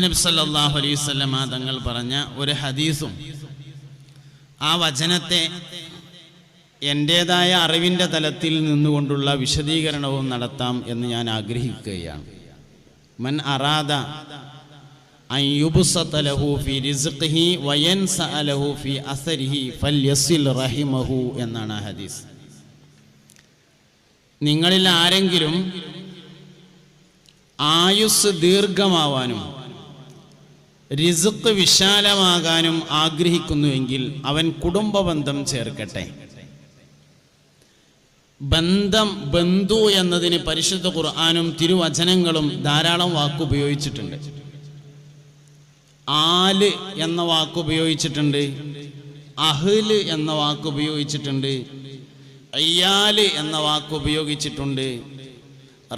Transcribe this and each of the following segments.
നബി സല്ലല്ലാഹു അലൈഹി വസല്ലം തങ്ങൾ പറഞ്ഞ ഒരു ഹദീസും ആ വചനത്തെ എൻ്റെതായ അറിവിൻ്റെ തലത്തിൽ നിന്നുകൊണ്ടുള്ള വിശദീകരണവും നടത്താം എന്ന് ഞാൻ ആഗ്രഹിക്കുകയാണ്. മൻ അറാദ അൻ യുബ്സത ലഹു ഫി റിസ്ഖിഹി വയൻസഅ ലഹു ഫി അസരിഹി ഫൽയസിൽ റഹിമഹു എന്നാണ് ആ ഹദീസ്. നിങ്ങളിൽ ആരെങ്കിലും ആയുസ് ദീർഘമാവാനും റിസ്ഖ് വിശാലമാകാനും ആഗ്രഹിക്കുന്നുവെങ്കിൽ അവൻ കുടുംബബന്ധം ചേർക്കട്ടെ. ബന്ധു എന്നതിന് പരിശുദ്ധ ഖുർആനും തിരുവചനങ്ങളും ധാരാളം വാക്കുപയോഗിച്ചിട്ടുണ്ട്. ആല് എന്ന വാക്കുപയോഗിച്ചിട്ടുണ്ട്, അഹ്ല് എന്ന വാക്കുപയോഗിച്ചിട്ടുണ്ട്, അയ്യാല് എന്ന വാക്കുപയോഗിച്ചിട്ടുണ്ട്,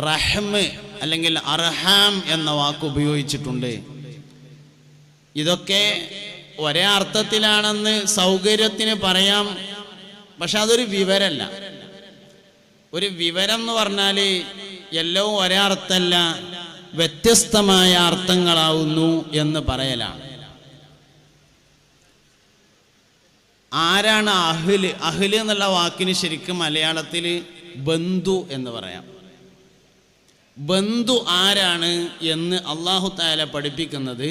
റഹ്മ് അല്ലെങ്കിൽ അർഹാം എന്ന വാക്കുപയോഗിച്ചിട്ടുണ്ട്. ഇതൊക്കെ ഒരേ അർത്ഥത്തിലാണെന്ന് സൗകര്യത്തിന് പറയാം, പക്ഷെ അതൊരു വിവരമല്ല. ഒരു വിവരം എന്ന് പറഞ്ഞാൽ എല്ലാം ഒരേ അർത്ഥമല്ല, വ്യത്യസ്തമായ അർത്ഥങ്ങളാവുന്നു എന്ന് പറയലാണ്. ആരാണ് അഹ്ല്? അഹ്ല് എന്നുള്ള വാക്കിന് ശരിക്കും മലയാളത്തിൽ ബന്ധു എന്ന് പറയാം. ബന്ധു ആരാണ് എന്ന് അല്ലാഹു തആല പഠിപ്പിക്കുന്നത്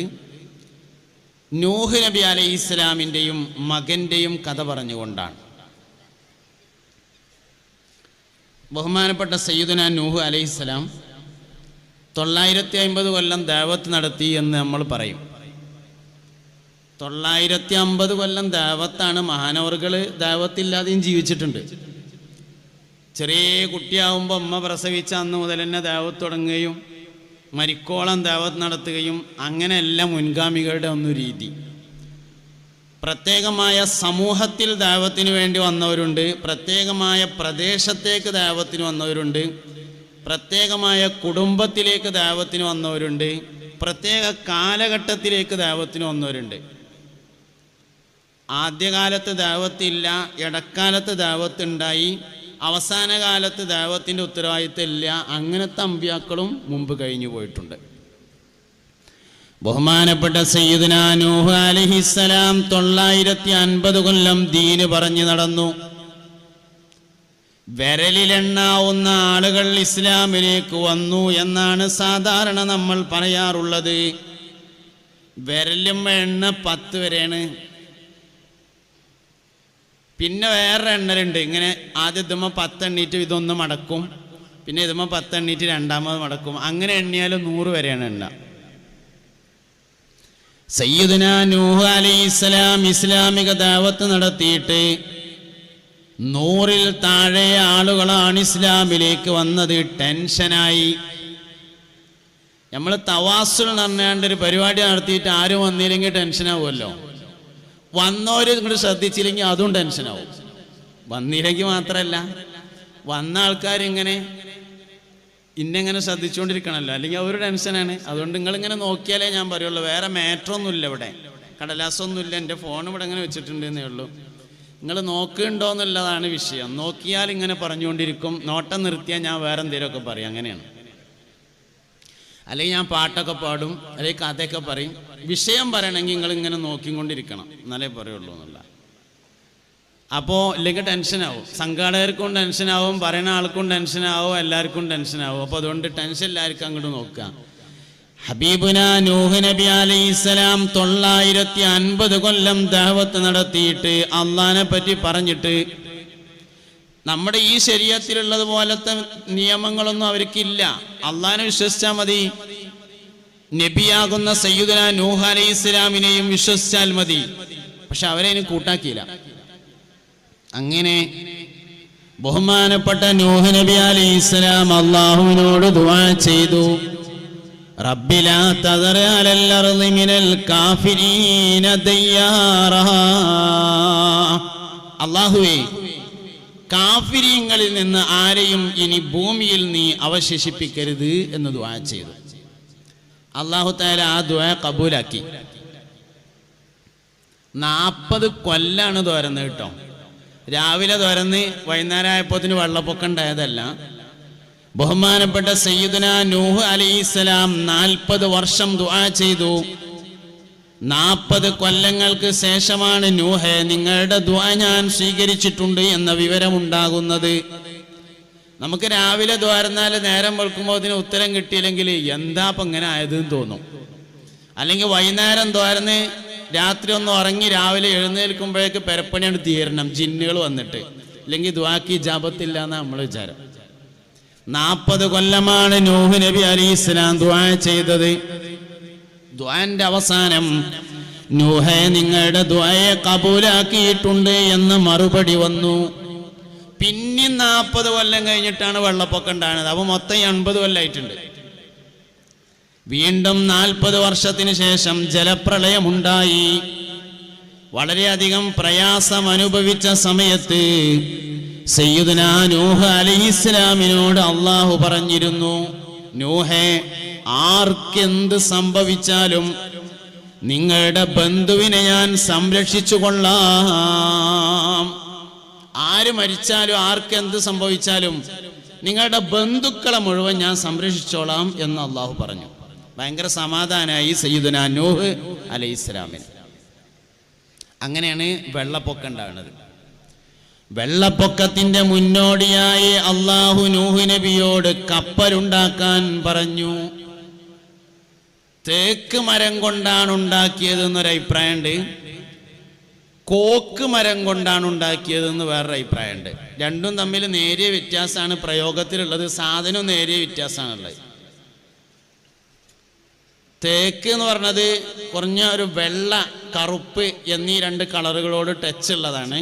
നൂഹ് നബി അലൈഹിസ്സലാമിൻ്റെയും മകൻ്റെയും കഥ പറഞ്ഞുകൊണ്ടാണ്. ബഹുമാനപ്പെട്ട സയ്യിദുനാ നൂഹ് അലൈഹിസ്സലാം 950 കൊല്ലം ദഅവത്ത് നടത്തി എന്ന് നമ്മൾ പറയും. 950 കൊല്ലം ദഅവത്താണ്. മഹാനവറുകൾ ദഅവത്തില്ലാതെയും ജീവിച്ചിട്ടുണ്ട്. ചെറിയ കുട്ടിയാവുമ്പോൾ അമ്മ പ്രസവിച്ച അന്ന് മുതൽ തന്നെ ദഅവത്ത് തുടങ്ങുകയും മരിക്കോളം ദഅവത്ത് നടത്തുകയും അങ്ങനെയല്ല മുൻഗാമികളുടെ ഒന്നും രീതി. പ്രത്യേകമായ സമൂഹത്തിൽ ദഅവത്തിന് വേണ്ടി വന്നവരുണ്ട്, പ്രത്യേകമായ പ്രദേശത്തേക്ക് ദഅവത്തിന് വന്നവരുണ്ട്, പ്രത്യേകമായ കുടുംബത്തിലേക്ക് ദഅവത്തിന് വന്നവരുണ്ട്, പ്രത്യേക കാലഘട്ടത്തിലേക്ക് ദഅവത്തിന് വന്നവരുണ്ട്. ആദ്യകാലത്ത് ദഅവത്തില്ല, ഇടക്കാലത്ത് ദഅവത്തുണ്ടായി, അവസാന കാലത്ത് ദഅവത്തിൻ്റെ ഉത്തരവാദിത്തം ഇല്ല. അങ്ങനത്തെ അമ്പിയാക്കളും മുമ്പ് കഴിഞ്ഞു പോയിട്ടുണ്ട്. ബഹുമാനപ്പെട്ട സയ്യിദുനാ നൂഹ് അലൈഹിസ്സലാം 950 കൊല്ലം ദീന് പറഞ്ഞു നടന്നു. വിരലിലെണ്ണാവുന്ന ആളുകൾ ഇസ്ലാമിലേക്ക് വന്നു എന്നാണ് സാധാരണ നമ്മൾ പറയാറുള്ളത്. വിരലും എണ്ണ 10 വരെയാണ്. പിന്നെ വേറെ എണ്ണലുണ്ട്. ഇങ്ങനെ ആദ്യം ഇതുമ്മ 10 എണ്ണീറ്റ് ഇതൊന്ന് മടക്കും, പിന്നെ ഇതുമ്മ 10 എണ്ണീറ്റ് രണ്ടാമത് മടക്കും. അങ്ങനെ എണ്ണിയാലും 100 വരെയാണ് എണ്ണ. സയ്യിദുനാ നൂഹ് അലൈഹിസ്സലാം ഇസ്ലാമിക ദഅവത്ത് നടത്തിയിട്ട് 100-ൽ താഴെ ആളുകളാണ് ഇസ്ലാമിലേക്ക് വന്നത്. ടെൻഷനായി. നമ്മൾ തവാസുൽ നടന്നാണ്ട് ഒരു പരിപാടി നടത്തിയിട്ട് ആരും വന്നില്ലെങ്കിൽ ടെൻഷനാവുമല്ലോ. വന്നവർ ഇങ്ങോട്ട് ശ്രദ്ധിച്ചില്ലെങ്കിൽ അതും ടെൻഷനാവും. വന്നില്ലെങ്കിൽ മാത്രമല്ല, വന്ന ആൾക്കാരിങ്ങനെ ഇന്നെങ്ങനെ ശ്രദ്ധിച്ചുകൊണ്ടിരിക്കണമല്ലോ, അല്ലെങ്കിൽ അവർ ടെൻഷനാണ്. അതുകൊണ്ട് നിങ്ങളിങ്ങനെ നോക്കിയാലേ ഞാൻ പറയുള്ളൂ. വേറെ മാറ്ററൊന്നുമില്ല ഇവിടെ, കടലാസൊന്നുമില്ല. എൻ്റെ ഫോൺ ഇവിടെ ഇങ്ങനെ വെച്ചിട്ടുണ്ടെന്നേ ഉള്ളൂ. നിങ്ങൾ നോക്കുന്നുണ്ടോ എന്നുള്ളതാണ് വിഷയം. നോക്കിയാൽ ഇങ്ങനെ പറഞ്ഞുകൊണ്ടിരിക്കും, നോട്ടം നിർത്തിയാൽ ഞാൻ വേറെ എന്തെങ്കിലുമൊക്കെ പറയും. അങ്ങനെയാണ്. അല്ലെങ്കിൽ ഞാൻ പാട്ടൊക്കെ പാടും, അല്ലെങ്കിൽ കഥയൊക്കെ പറയും. വിഷയം പറയണമെങ്കിൽ നിങ്ങളിങ്ങനെ നോക്കിക്കൊണ്ടിരിക്കണം, എന്നാലേ പറയുള്ളൂ എന്നുള്ള. അപ്പോൾ ഇല്ലെങ്കിൽ ടെൻഷനാവും. സംഘാടകർക്കും ടെൻഷനാവും, പറയുന്ന ആൾക്കും ടെൻഷനാവും, എല്ലാവർക്കും ടെൻഷനാവും. അപ്പോൾ അതുകൊണ്ട് ടെൻഷൻ എല്ലാവർക്കും അങ്ങോട്ട് നോക്കുക. ഹബീബുനാ നൂഹ് നബി അലൈഹിസ്സലാം 950 കൊല്ലം ദഅവത്ത് നടത്തിയിട്ട് അള്ളാഹിനെ പറ്റി പറഞ്ഞിട്ട് നമ്മുടെ ഈ ശരീഅത്തിലുള്ളത് പോലത്തെ നിയമങ്ങളൊന്നും അവർക്കില്ല. അള്ളാഹിനെ വിശ്വസിച്ചാൽ മതി. നബിയാകുന്ന സയ്യിദുനാ നൂഹ് അലൈഹിസ്സലാമിനെയും വിശ്വസിച്ചാൽ മതി. പക്ഷെ അവരെ കൂട്ടാക്കിയില്ല. അങ്ങനെ ബഹുമാനപ്പെട്ട നൂഹ് നബി അലൈഹിസ്സലാം അല്ലാഹുവിനോട് ദുആ ചെയ്തു, റബ്ബി ലാ തദർ അലൽ അർളി മിനൽ കാഫിരീന ദയ്യാറാ. അല്ലാഹുവേ, കാഫിരീങ്ങളിൽ നിന്ന് ആരെയും ഇനി ഭൂമിയിൽ നീ അവശേഷിപ്പിക്കരുത് എന്ന് ദുആ ചെയ്തു. അല്ലാഹു തആല ആ ദുആ കബൂലാക്കി. 40 കൊല്ലാണ് തുറന്ന് കേട്ടോ. രാവിലെ തുറന്ന് വൈകുന്നേരം ആയപ്പോത്തിന് വെള്ളപ്പൊക്കം ഉണ്ടായതല്ല. ബഹുമാനപ്പെട്ട സയ്യിദുനാ നൂഹ് അലൈഹിസ്സലാം 40 വർഷം ദുആ ചെയ്തു. 40 കൊല്ലങ്ങൾക്ക് ശേഷമാണ് നൂഹേ നിങ്ങളുടെ ദുആ ഞാൻ സ്വീകരിച്ചിട്ടുണ്ട് എന്ന വിവരമുണ്ടാകുന്നത്. നമുക്ക് രാവിലെ ദ്വാരന്നാൽ നേരം വെളുക്കുമ്പോൾ അതിന് ഉത്തരം കിട്ടിയില്ലെങ്കിൽ എന്താ ഇപ്പം ഇങ്ങനെ ആയതെന്ന് തോന്നും. അല്ലെങ്കിൽ വൈകുന്നേരം ദ്വാരന്ന് രാത്രി ഒന്ന് ഉറങ്ങി രാവിലെ എഴുന്നേൽക്കുമ്പോഴേക്ക് പെരപ്പണിയാണ് തീരണം, ജിന്നുകൾ വന്നിട്ട്. ഇല്ലെങ്കിൽ ദ്വാക്ക് ഇജാബത്തില്ല എന്നാണ് നമ്മൾ വിചാരം. 40 കൊല്ലമാണ് നൂഹ് നബി അലൈഹിസ്സലാം ദുആ ചെയ്തത്. ദുആന്റെ അവസാനം നൂഹേ നിങ്ങളുടെ ദുആയെ കബൂലാക്കിയിട്ടുണ്ട് എന്ന് മറുപടി വന്നു. പിന്നെ 40 കൊല്ലം കഴിഞ്ഞിട്ടാണ് വെള്ളപ്പൊക്കം ഉണ്ടാകുന്നത്. അപ്പോൾ മൊത്തം 80 കൊല്ലമായിട്ടുണ്ട്. വീണ്ടും 40 വർഷത്തിന് ശേഷം ജലപ്രളയമുണ്ടായി. വളരെയധികം പ്രയാസം അനുഭവിച്ച സമയത്ത് സയ്യിദുനാ നൂഹ് അലൈഹിസ്സലാമിനോട് അള്ളാഹു പറഞ്ഞിരുന്നു, നൂഹേ ആർക്കെന്ത് സംഭവിച്ചാലും നിങ്ങളുടെ ബന്ധുവിനെ ഞാൻ സംരക്ഷിച്ചു കൊള്ളാം. ആര് മരിച്ചാലും ആർക്കെന്ത് സംഭവിച്ചാലും നിങ്ങളുടെ ബന്ധുക്കളെ മുഴുവൻ ഞാൻ സംരക്ഷിച്ചോളാം എന്ന് അള്ളാഹു പറഞ്ഞു. ഭയങ്കര സമാധാനമായി സയ്യിദുനാ നൂഹ് അലൈഹിസ്സലാമിന്. അങ്ങനെയാണ് വെള്ളപ്പൊക്കം ഉണ്ടാകുന്നത്. വെള്ളപ്പൊക്കത്തിന്റെ മുന്നോടിയായി അള്ളാഹു നൂഹ് നബിയോട് കപ്പലുണ്ടാക്കാൻ പറഞ്ഞു. തേക്ക് മരം കൊണ്ടാണ് ഉണ്ടാക്കിയതെന്നൊരു അഭിപ്രായമുണ്ട്, കോക്ക് മരം കൊണ്ടാണ് ഉണ്ടാക്കിയതെന്ന് വേറൊരു അഭിപ്രായമുണ്ട്. രണ്ടും തമ്മിൽ നേരിയ വ്യത്യാസമാണ് പ്രയോഗത്തിലുള്ളത്, സാധനവും നേരിയ വ്യത്യാസമാണുള്ളത്. തേക്ക് എന്ന് പറഞ്ഞത് കുറഞ്ഞ ഒരു വെള്ള കറുപ്പ് എന്നീ 2 കളറുകളോട് ടച്ച് ഉള്ളതാണ്.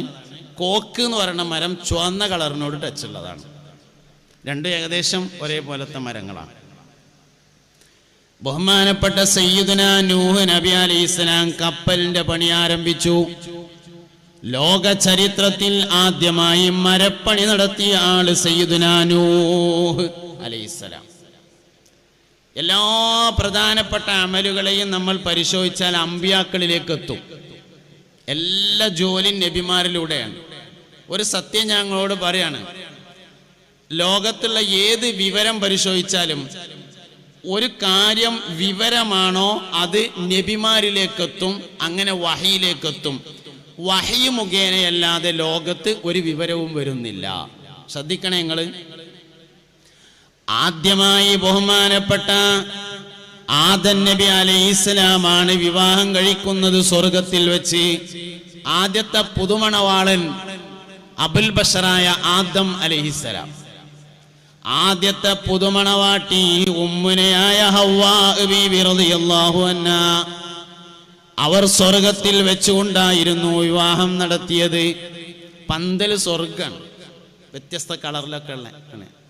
കോക്ക് എന്ന് പറയുന്ന മരം ചുവന്ന കളറിനോട് ടച്ച് ഉള്ളതാണ്. രണ്ടും ഏകദേശം ഒരേപോലത്തെ മരങ്ങളാണ്. ബഹുമാനപ്പെട്ട സയ്യിദുനാ നൂഹ് നബി അലൈഹിസ്സലാം കപ്പലിന്റെ പണി ആരംഭിച്ചു. ലോക ചരിത്രത്തിൽ ആദ്യമായി മരപ്പണി നടത്തിയ ആള് സയ്യിദുനാ നൂഹ് അലൈഹിസ്സലാം. എല്ലാ പ്രധാനപ്പെട്ട അമലുകളെയും നമ്മൾ പരിശോധിച്ചാൽ അമ്പിയാക്കളിലേക്ക് എത്തും. എല്ലാ ജോലിയും നബിമാരിലൂടെയാണ്. ഒരു സത്യം ഞങ്ങളോട് പറയാണ്, ലോകത്തുള്ള ഏത് വിവരം പരിശോധിച്ചാലും ഒരു കാര്യം വിവരമാണോ അത് നബിമാരിലേക്കെത്തും, അങ്ങനെ വഹിയിലേക്കെത്തും. വഹി മുഖേനയല്ലാതെ ലോകത്ത് ഒരു വിവരവും വരുന്നില്ല. ശ്രദ്ധിക്കണേ നിങ്ങൾ. ആദ്യമായി ബഹുമാനപ്പെട്ട ആദം നബി അലൈഹിസ്സലാമാണ് വിവാഹം കഴിക്കുന്നത് സ്വർഗത്തിൽ വെച്ച്. ആദ്യത്തെ പുതുമണവാളൻ അബുൽ ബഷറായ ആദം അലൈഹിസ്സലാം. ആദ്യത്തെ പുതുമണവാട്ടി ഉമ്മുനയായ ഹവ്വാ ബീവി റളിയല്ലാഹു അൻഹാ. അവർ സ്വർഗത്തിൽ വെച്ചുകൊണ്ടായിരുന്നു വിവാഹം നടത്തിയത്. പന്തൽ സ്വർഗാണ്, വ്യത്യസ്ത കളറിലൊക്കെ ഉള്ള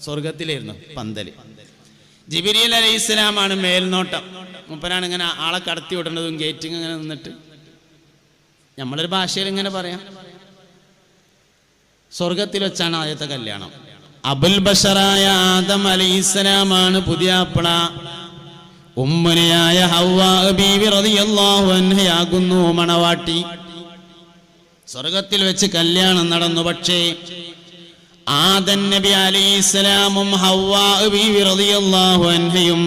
സ്വർഗത്തിലായിരുന്നു പന്തൽ. ജിബ്രീൽ അലൈഹിസ്സലാമാണ് മേൽനോട്ടം. മൂപ്പരാണ് ഇങ്ങനെ ആളെ കടത്തി വിടേണ്ടതും ഗേറ്റിങ് ഇങ്ങനെ നിന്നിട്ട്. നമ്മളൊരു ഭാഷയിൽ ഇങ്ങനെ പറയാം, സ്വർഗത്തിൽ വെച്ചാണ് ആദ്യത്തെ കല്യാണം. അബുൽ ബഷറായ ആദം അലൈഹിസ്സലാമാണ് പുതിയാപ്പള. ഉമ്മുനയായ ഹവ്വാ ബീവി റളിയല്ലാഹു അൻഹയാകുന്നു മണവാട്ടി. സ്വർഗത്തിൽ വെച്ച് കല്യാണം നടന്നു. പക്ഷേ ആദം നബി അലൈഹിസ്സലാമും ഹവ്വാ ബീവി റളിയല്ലാഹു അൻഹയും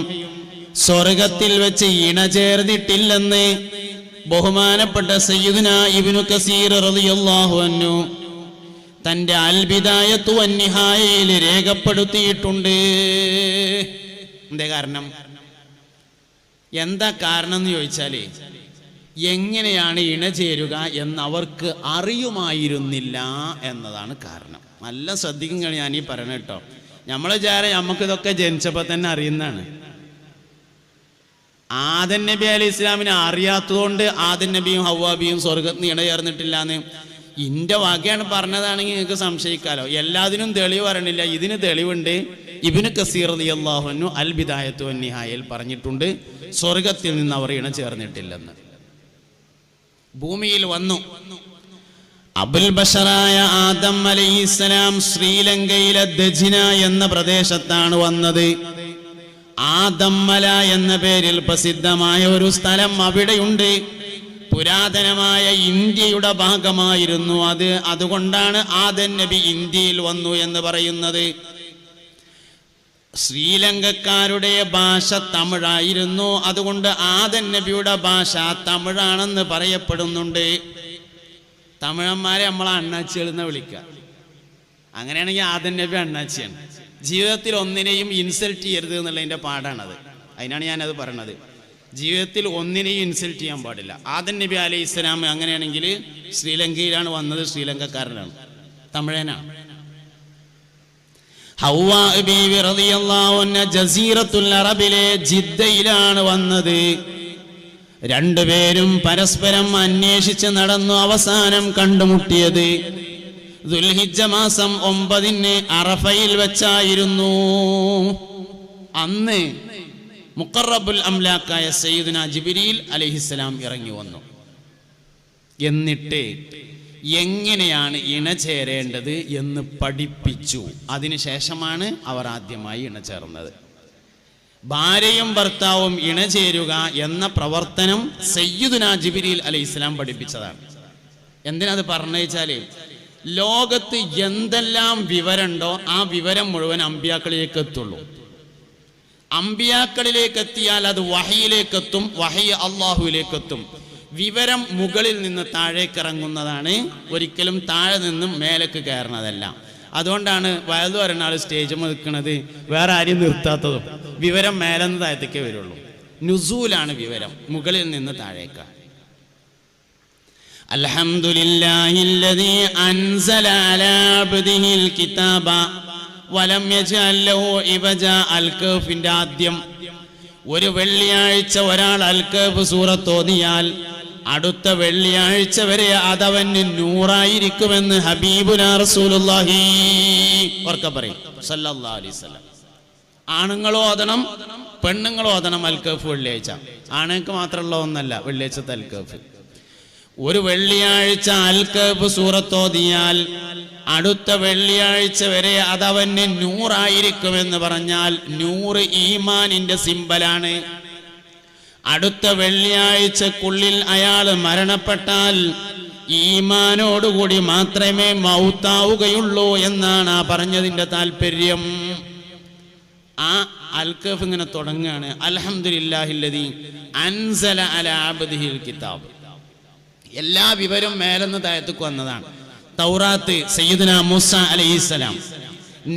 സ്വർഗത്തിൽ വെച്ച് ഇണ ചേർന്നിട്ടില്ലെന്ന് ബഹുമാനപ്പെട്ട സയ്യിദുനാ ഇബ്നു കസീർ റളിയല്ലാഹു അൻഹു തന്റെ അൽ ബിദായത്തു വന്നിഹായയിൽ രേഖപ്പെടുത്തിയിട്ടുണ്ട്. എന്താ കാരണം എന്ന് ചോദിച്ചാല്, എങ്ങനെയാണ് ഇണ ചേരുക എന്നവർക്ക് അറിയുമായിരുന്നില്ല എന്നതാണ് കാരണം. നല്ല ശ്രദ്ധിക്കുക ഞാൻ ഈ പറയണ കേട്ടോ. നമ്മൾ വിചാരം നമുക്കിതൊക്കെ ജനിച്ചപ്പോൾ തന്നെ അറിയുന്നതാണ്. ആദം നബി അലൈഹി ഇസ്ലാമിനെ അറിയാത്തതുകൊണ്ട് ആദം നബിയും ഹവ്വാബിയും സ്വർഗത്തിന് ഇണ ചേർന്നിട്ടില്ലാന്ന് ഇന്റെ വകയാണ് പറഞ്ഞതാണെങ്കിൽ നിങ്ങൾക്ക് സംശയിക്കാലോ. എല്ലാത്തിനും തെളിവ് പറയണില്ല, ഇതിന് തെളിവുണ്ട്. ഇബ്നു കസീർ റളിയല്ലാഹു അൻഹു അൽ ബിദായത്തു വന്നിഹായയിൽ പറഞ്ഞിട്ടുണ്ട് സ്വർഗത്തിൽ നിന്ന് അവർ ഇണ ചേർന്നിട്ടില്ലെന്ന്. ഭൂമിയിൽ വന്നു. അബുൽ ബഷറായ ആദം അലൈഹിസ്സലാം ശ്രീലങ്കയിലെ ദജിന എന്ന പ്രദേശത്താണ് വന്നത്. ആദമ്മല എന്ന പേരിൽ പ്രസിദ്ധമായ ഒരു സ്ഥലം അവിടെയുണ്ട്. പുരാതനമായ ഇന്ത്യയുടെ ഭാഗമായിരുന്നു അത്. അതുകൊണ്ടാണ് ആദം നബി ഇന്ത്യയിൽ വന്നു എന്ന് പറയുന്നത്. ശ്രീലങ്കക്കാരുടെ ഭാഷ തമിഴായിരുന്നു. അതുകൊണ്ട് ആദൻ നബിയുടെ ഭാഷ തമിഴാണെന്ന് പറയപ്പെടുന്നുണ്ട്. തമിഴന്മാരെ നമ്മളെ അണ്ണാച്ചികൾ എന്ന് വിളിക്കുക. അങ്ങനെയാണെങ്കിൽ ആദൻ നബി അണ്ണാച്ചിയാണ്. ജീവിതത്തിൽ ഒന്നിനെയും ഇൻസൾട്ട് ചെയ്യരുത് എന്നുള്ളതിൻ്റെ പാടാണത്. അതിനാണ് ഞാനത് പറയണത്. ജീവിതത്തിൽ ഒന്നിനെയും ഇൻസൾട്ട് ചെയ്യാൻ പാടില്ല. ആദൻ നബി അലൈഹി ഇസ്ലാം അങ്ങനെയാണെങ്കിൽ ശ്രീലങ്കയിലാണ് വന്നത്, ശ്രീലങ്കക്കാരനാണ്, തമിഴനാണ്. ഹവ്വാ ബീവി റളിയല്ലാഹു അൻഹ ജസീറത്തുൽ അറബിലെ ജിദ്ദയിലാണ് വന്നത്. രണ്ടുപേരും പരസ്പരം അന്വേഷിച്ച് നടന്നു. അവസാനം കണ്ടുമുട്ടിയത് ദുൽഹിജ്ജ മാസം 9 അറഫയിൽ വെച്ചായിരുന്നു. അന്ന് മുഖറബുൽ അംലാക്കായ സയ്യിദുനാ ജിബ്രീൽ അലൈഹിസ്സലാം ഇറങ്ങി വന്നു. എന്നിട്ട് എങ്ങനെയാണ് ഇണചേരേണ്ടത് എന്ന് പഠിപ്പിച്ചു. അതിനുശേഷമാണ് അവർ ആദ്യമായി ഇണചേർന്നത്. ഭാര്യയും ഭർത്താവും ഇണചേരുക എന്ന പ്രവർത്തനം സയ്യിദുനാ ജിബ്രീൽ അലൈഹിസ്സലാം പഠിപ്പിച്ചതാണ്. എന്തിനത് പറഞ്ഞു വെച്ചാൽ, ലോകത്ത് എന്തെല്ലാം വിവരമുണ്ടോ ആ വിവരം മുഴുവൻ അമ്പിയാക്കളിലേക്ക് എത്തുള്ളൂ. അമ്പിയാക്കളിലേക്ക് എത്തിയാൽ അത് വഹയിലേക്കെത്തും, വഹി അള്ളാഹുവിലേക്കെത്തും. വിവരം മുകളിൽ നിന്ന് താഴേക്ക് ഇറങ്ങുന്നതാണ്, ഒരിക്കലും താഴെ നിന്നും മേലേക്ക് കയറുന്നതല്ല. അതുകൊണ്ടാണ് വയലു പറയുന്ന ആൾ സ്റ്റേജ് നിൽക്കുന്നത്, വേറെ ആരും നിർത്താത്തതും. വിവരം മേലെന്ന് താഴത്തേക്കേ വരുള്ളൂ. നുസൂലാണ് വിവരം, മുകളിൽ നിന്ന് താഴേക്ക്. അൽഹംദുലില്ലാഹില്ലദീ അൻസല അലാ അബ്ദിഹിൽ കിതാബ വലം യജഅൽ ലഹു ഇവജ. അൽ-കഹ്ഫിന്റെ ആദ്യം ഒരു വെള്ളിയാഴ്ച ഒരാൾ അൽ-കഹ്ഫ് സൂറത്ത് ഓതിയാൽ അടുത്ത വെള്ളിയാഴ്ച വരെ അതവന് നൂറായിരിക്കുമെന്ന് ഹബീബുനാ റസൂലുള്ളാഹി ഓർക്ക പറയും സല്ലല്ലാഹു അലൈഹി വസല്ലം. ആണുങ്ങളോ ഓതണം, പെണ്ണുങ്ങളോ ഓതണം അൽ-കഹ്ഫ് വെള്ളിയാഴ്ച. ആണുങ്ങൾക്ക് മാത്രമുള്ള ഒന്നല്ല വെള്ളിയാഴ്ചത്തെ അൽ-കഹ്ഫ്. ഒരു വെള്ളിയാഴ്ച അൽ-കഹ്ഫ് സൂറത്ത് ഓതിയാൽ അടുത്ത വെള്ളിയാഴ്ച വരെ അതവന് നൂറായിരിക്കുമെന്ന് പറഞ്ഞാൽ നൂറ് ഈമാനിന്റെ സിമ്പലാണ്. അടുത്ത വെള്ളിയാഴ്ചക്കുള്ളിൽ അയാൾ മരണപ്പെട്ടാൽ ഈമാനോടുകൂടി മാത്രമേ മൗത്താവുകയുള്ളൂ എന്നാണ് ആ പറഞ്ഞതിൻ്റെ താല്പര്യം. ആ അൽ-കഹ്ഫ് ഇങ്ങനെ തുടങ്ങുകയാണ്, അൽഹംദുലില്ലാഹില്ലദീ അൻസല അലാ അബ്ദിഹിൽ കിതാബ്. എല്ലാ വിവരവും മേലെന്ന് താഴത്തേക്ക് വന്നതാണ്. തൗറാത്ത് സയ്യിദുനാ മൂസ അലൈഹിസ്സലാം,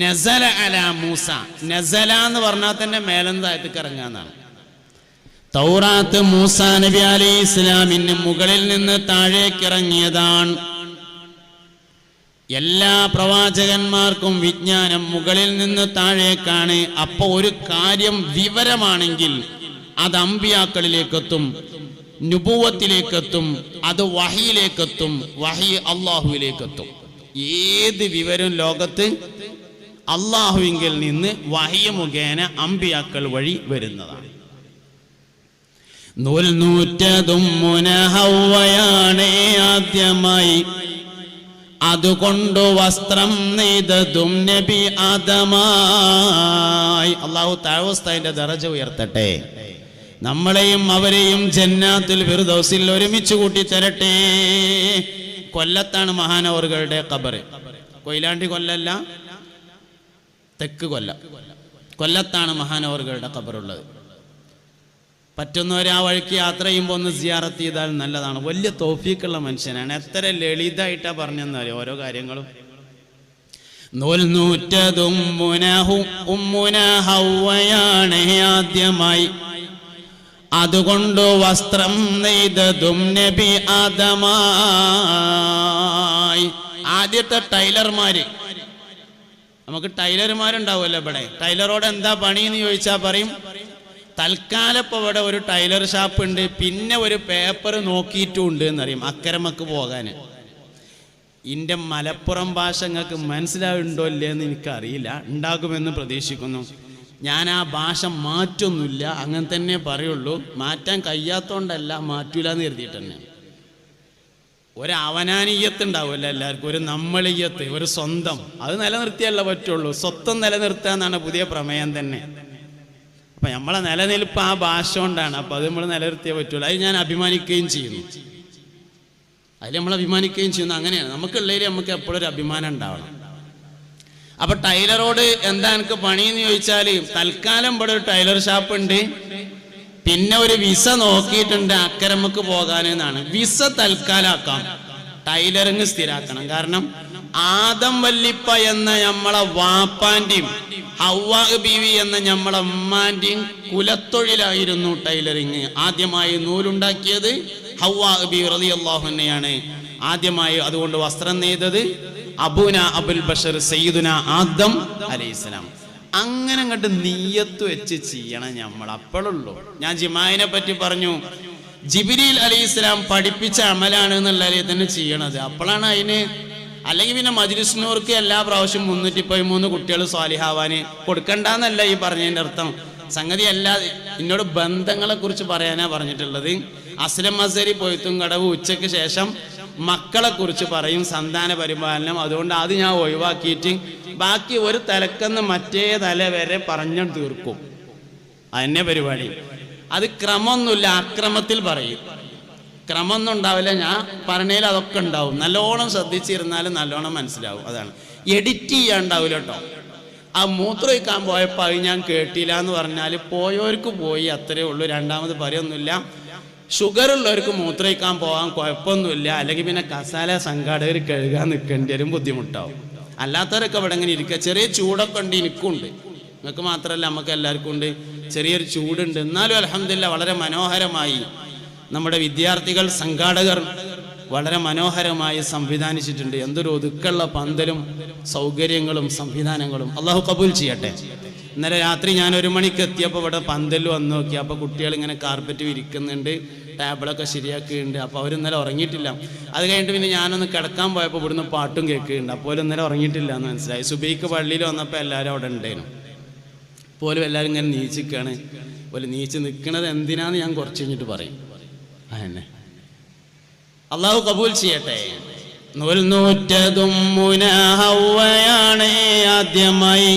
നസല അലാ മൂസ. നസല എന്ന് പറഞ്ഞാൽ തന്നെ മേലെന്ന് താഴത്തേക്ക് ഇറങ്ങാന്നാണ്. തൗറാത്ത് മൂസ നബി അലൈഹി ഇസ്ലാമിന് മുകളിൽ നിന്ന് താഴേക്ക് ഇറങ്ങിയതാണ്. എല്ലാ പ്രവാചകന്മാർക്കും വിജ്ഞാനം മുകളിൽ നിന്ന് താഴേക്കാണ്. അപ്പൊ ഒരു കാര്യം വിവരമാണെങ്കിൽ അത് അമ്പിയാക്കളിലേക്കെത്തും, നുബുവത്തിലേക്കെത്തും, അത് വഹിയിലേക്കെത്തും, വഹി അള്ളാഹുവിലേക്കെത്തും. ഏത് വിവരം ലോകത്ത് അള്ളാഹുവിങ്കിൽ നിന്ന് വഹി മുഖേന അമ്പിയാക്കൾ വഴി വരുന്നതാണ്. നൂൽനൂറ്റതും മുനഹവ്വയാണ് ആദ്യമായി, അതുകൊണ്ട് വസ്ത്രം നെയ്തതും നബി ആദമായി. അള്ളാഹു താഴോസ്താന്റെ ദറജ ഉയർത്തട്ടെ. നമ്മളെയും അവരെയും ജന്നാത്തുൽ ഫിർദൗസിൽ ഒരുമിച്ച് കൂട്ടി തരട്ടെ. കൊല്ലത്താണ് മഹാനവറുകളുടെ ഖബർ. കൊയിലാണ്ടി കൊല്ലല്ല, തെക്ക് കൊല്ലത്താണ് മഹാനവറുകളുടെ ഖബറുള്ളത്. പറ്റുന്നവർ ആ വഴിക്ക് യാത്ര ചെയ്യുമ്പോൾ ഒന്ന് സിയാറത്ത് ചെയ്താൽ നല്ലതാണ്. വലിയ തൗഫീഖുള്ള മനുഷ്യനാണ്. എത്ര ലളിതായിട്ടാ പറഞ്ഞെന്നറിയോ ഓരോ കാര്യങ്ങളും. നൂൽനൂറ്റതും ഹവ്വയാണ് ആദ്യമായി, അതുകൊണ്ട് വസ്ത്രം നെയ്തതും നബി ആദമായി. ആദ്യത്തെ ടൈലർമാര്, നമുക്ക് ടൈലർമാരുണ്ടാവുമല്ലോ ഇവിടെ. ടൈലറോട് എന്താ പണി എന്ന് ചോദിച്ചാൽ പറയും, തൽക്കാലം ഇപ്പോൾ ഇവിടെ ഒരു ടൈലർ ഷാപ്പ് ഉണ്ട്, പിന്നെ ഒരു പേപ്പർ നോക്കിയിട്ടുമുണ്ട് എന്നറിയും അക്കരമക്ക് പോകാൻ. എൻ്റെ മലപ്പുറം ഭാഷ നിങ്ങൾക്ക് മനസ്സിലാവുണ്ടോ ഇല്ലേ എന്ന് എനിക്കറിയില്ല, ഉണ്ടാകുമെന്ന് പ്രതീക്ഷിക്കുന്നു. ഞാൻ ആ ഭാഷ മാറ്റൊന്നുമില്ല, അങ്ങനെ തന്നെ പറയുള്ളൂ. മാറ്റാൻ കഴിയാത്തോണ്ടല്ല, മാറ്റൂല എന്ന് കരുതിയിട്ട് തന്നെ. ഒരു അവനാനീയത്ത് ഉണ്ടാവുമല്ലോ എല്ലാവർക്കും, ഒരു നമ്മളീയത്ത്, ഒരു സ്വന്തം. അത് നിലനിർത്തിയല്ല പറ്റുള്ളൂ. സ്വത്വം നിലനിർത്തുക എന്നാണ് പുതിയ പ്രമേയം തന്നെ. അപ്പം നമ്മളെ നിലനിൽപ്പ് ആ ഭാഷ കൊണ്ടാണ്. അപ്പം അത് നമ്മൾ നിലനിർത്തിയേ പറ്റുള്ളൂ. അത് ഞാൻ അഭിമാനിക്കുകയും ചെയ്യുന്നു, അതിൽ നമ്മൾ അഭിമാനിക്കുകയും ചെയ്യുന്നു. അങ്ങനെയാണ് നമുക്കുള്ളതിൽ നമുക്ക് എപ്പോഴും ഒരു അഭിമാനം ഉണ്ടാവണം. അപ്പൊ ടൈലറോട് എന്താ എനിക്ക് പണിയെന്ന് ചോദിച്ചാൽ തൽക്കാലം ഇവിടെ ഒരു ടൈലർ ഷാപ്പ് ഉണ്ട്, പിന്നെ ഒരു വിസ നോക്കിയിട്ടുണ്ട് അക്കരമക്ക് പോകാനെന്നാണ്. Visa തൽക്കാലാക്കാം, tailoring സ്ഥിരാക്കണം. കാരണം ആദം വല്ലിപ്പ എന്ന നമ്മളെ വാപ്പാന്റെയും ഹവ്വാ ബീവി എന്ന നമ്മളെ ഉമ്മാന്റെയും കുലത്തൊഴിലായിരുന്നു ടൈലറിങ്. ആദ്യമായി നൂലുണ്ടാക്കിയത് ഹവ്വാ ബീവി റളിയല്ലാഹു അൻഹയാണ്. ആദ്യമായി അതുകൊണ്ട് വസ്ത്രം നെയ്തത് അബൂന അബുൽ ബഷർ സയ്യിദുന ആദം അലൈഹിസ്സലാം. അങ്ങനെ അങ്ങോട്ട് നീയത്ത് വെച്ച് ചെയ്യണം നമ്മൾ, അപ്പോഴുള്ളൂ. ഞാൻ ജിമായിനെ പറ്റി പറഞ്ഞു, ജിബ്രീൽ അലൈഹിസ്സലാം പഠിപ്പിച്ച അമലാണ് എന്നുള്ളതിൽ തന്നെ ചെയ്യണത്. അപ്പോഴാണ് അതിന്. അല്ലെങ്കിൽ പിന്നെ മജ്‌ലിസ്നൂർക്ക് എല്ലാ പ്രാവശ്യം 313 കുട്ടികൾ സ്വാലിഹാവാന് കൊടുക്കണ്ടെന്നല്ല ഈ പറഞ്ഞതിൻ്റെ അർത്ഥം. സംഗതി അല്ല, എന്നോട് ബന്ധങ്ങളെ കുറിച്ച് പറയാനാ പറഞ്ഞിട്ടുള്ളത്. അസ്ലം മസരി പൊയ്ത്തും കടവ് ഉച്ചയ്ക്ക് ശേഷം മക്കളെ കുറിച്ച് പറയും, സന്താന പരിപാലനം. അതുകൊണ്ട് അത് ഞാൻ ഒഴിവാക്കിയിട്ട് ബാക്കി ഒരു തലക്കെന്ന് മറ്റേ തല വരെ പറഞ്ഞു തീർക്കും. അതന്നെ പരിപാടി. അത് ക്രമമൊന്നുമില്ല, അക്രമത്തിൽ പറയും. ക്രമമൊന്നും ഉണ്ടാവില്ല. ഞാൻ പറഞ്ഞതിൽ അതൊക്കെ ഉണ്ടാവും. നല്ലോണം ശ്രദ്ധിച്ചിരുന്നാലും നല്ലോണം മനസ്സിലാവും. അതാണ്. എഡിറ്റ് ചെയ്യാണ്ടാവില്ല കേട്ടോ. ആ മൂത്രം ഒഴിക്കാൻ പോയപ്പോൾ അത് ഞാൻ കേട്ടില്ല എന്ന് പറഞ്ഞാൽ പോയവർക്ക് പോയി, അത്രയേ ഉള്ളൂ. രണ്ടാമത് പറയൊന്നുമില്ല. ഷുഗർ ഉള്ളവർക്ക് മൂത്രയിക്കാൻ പോകാൻ കുഴപ്പമൊന്നുമില്ല. അല്ലെങ്കിൽ പിന്നെ കസാല സംഘാടകർ കഴുകാൻ നിൽക്കേണ്ടി വരും, ബുദ്ധിമുട്ടാവും. അല്ലാത്തവരൊക്കെ ഇവിടെ ഇങ്ങനെ ഇരിക്കുക. ചെറിയ ചൂടൊക്കെ ഉണ്ട്, എനിക്കുണ്ട്. നിങ്ങൾക്ക് മാത്രമല്ല, നമുക്ക് എല്ലാവർക്കും ഉണ്ട്. ചെറിയൊരു ചൂടുണ്ട്. എന്നാലും അൽഹംദുലില്ലാ വളരെ മനോഹരമായി നമ്മുടെ വിദ്യാർത്ഥികൾ, സംഘാടകർ വളരെ മനോഹരമായി സംവിധാനിച്ചിട്ടുണ്ട്. എന്തൊരു ഒതുക്കുള്ള പന്തലും സൗകര്യങ്ങളും സംവിധാനങ്ങളും. അള്ളാഹു കബൂൽ ചെയ്യട്ടെ. ഇന്നലെ രാത്രി ഞാൻ 1 മണിക്ക് എത്തിയപ്പോൾ ഇവിടെ പന്തൽ വന്ന് നോക്കി. അപ്പോൾ കുട്ടികൾ ഇങ്ങനെ കാർപ്പറ്റ് വിരിക്കുന്നുണ്ട്, ടേബിളൊക്കെ ശരിയാക്കുന്നുണ്ട്. അപ്പോൾ അവർ ഇന്നലെ ഉറങ്ങിയിട്ടില്ല. അത് കഴിഞ്ഞിട്ട് പിന്നെ ഞാനൊന്ന് കിടക്കാൻ പോയപ്പോൾ ഇവിടുന്ന് പാട്ടും കേൾക്കുന്നുണ്ട്. അപ്പോൾ ഇന്നലെ ഉറങ്ങിയിട്ടില്ല എന്ന് മനസ്സിലായി. സുബൈക്ക് പള്ളിയിൽ വന്നപ്പോൾ എല്ലാവരും അവിടെ ഉണ്ടായിരുന്നു. പോലും എല്ലാവരും ഇങ്ങനെ നീച്ചിക്കാണ്. പോലെ നീച്ച് നിൽക്കുന്നത് എന്തിനാന്ന് ഞാൻ കുറച്ച് കഴിഞ്ഞിട്ട് പറയും. അതന്നെ. അള്ളാഹു കബൂൽ ചെയ്യട്ടെ. നൂറ്റതും ഹവ്വയാണ് ആദ്യമായി.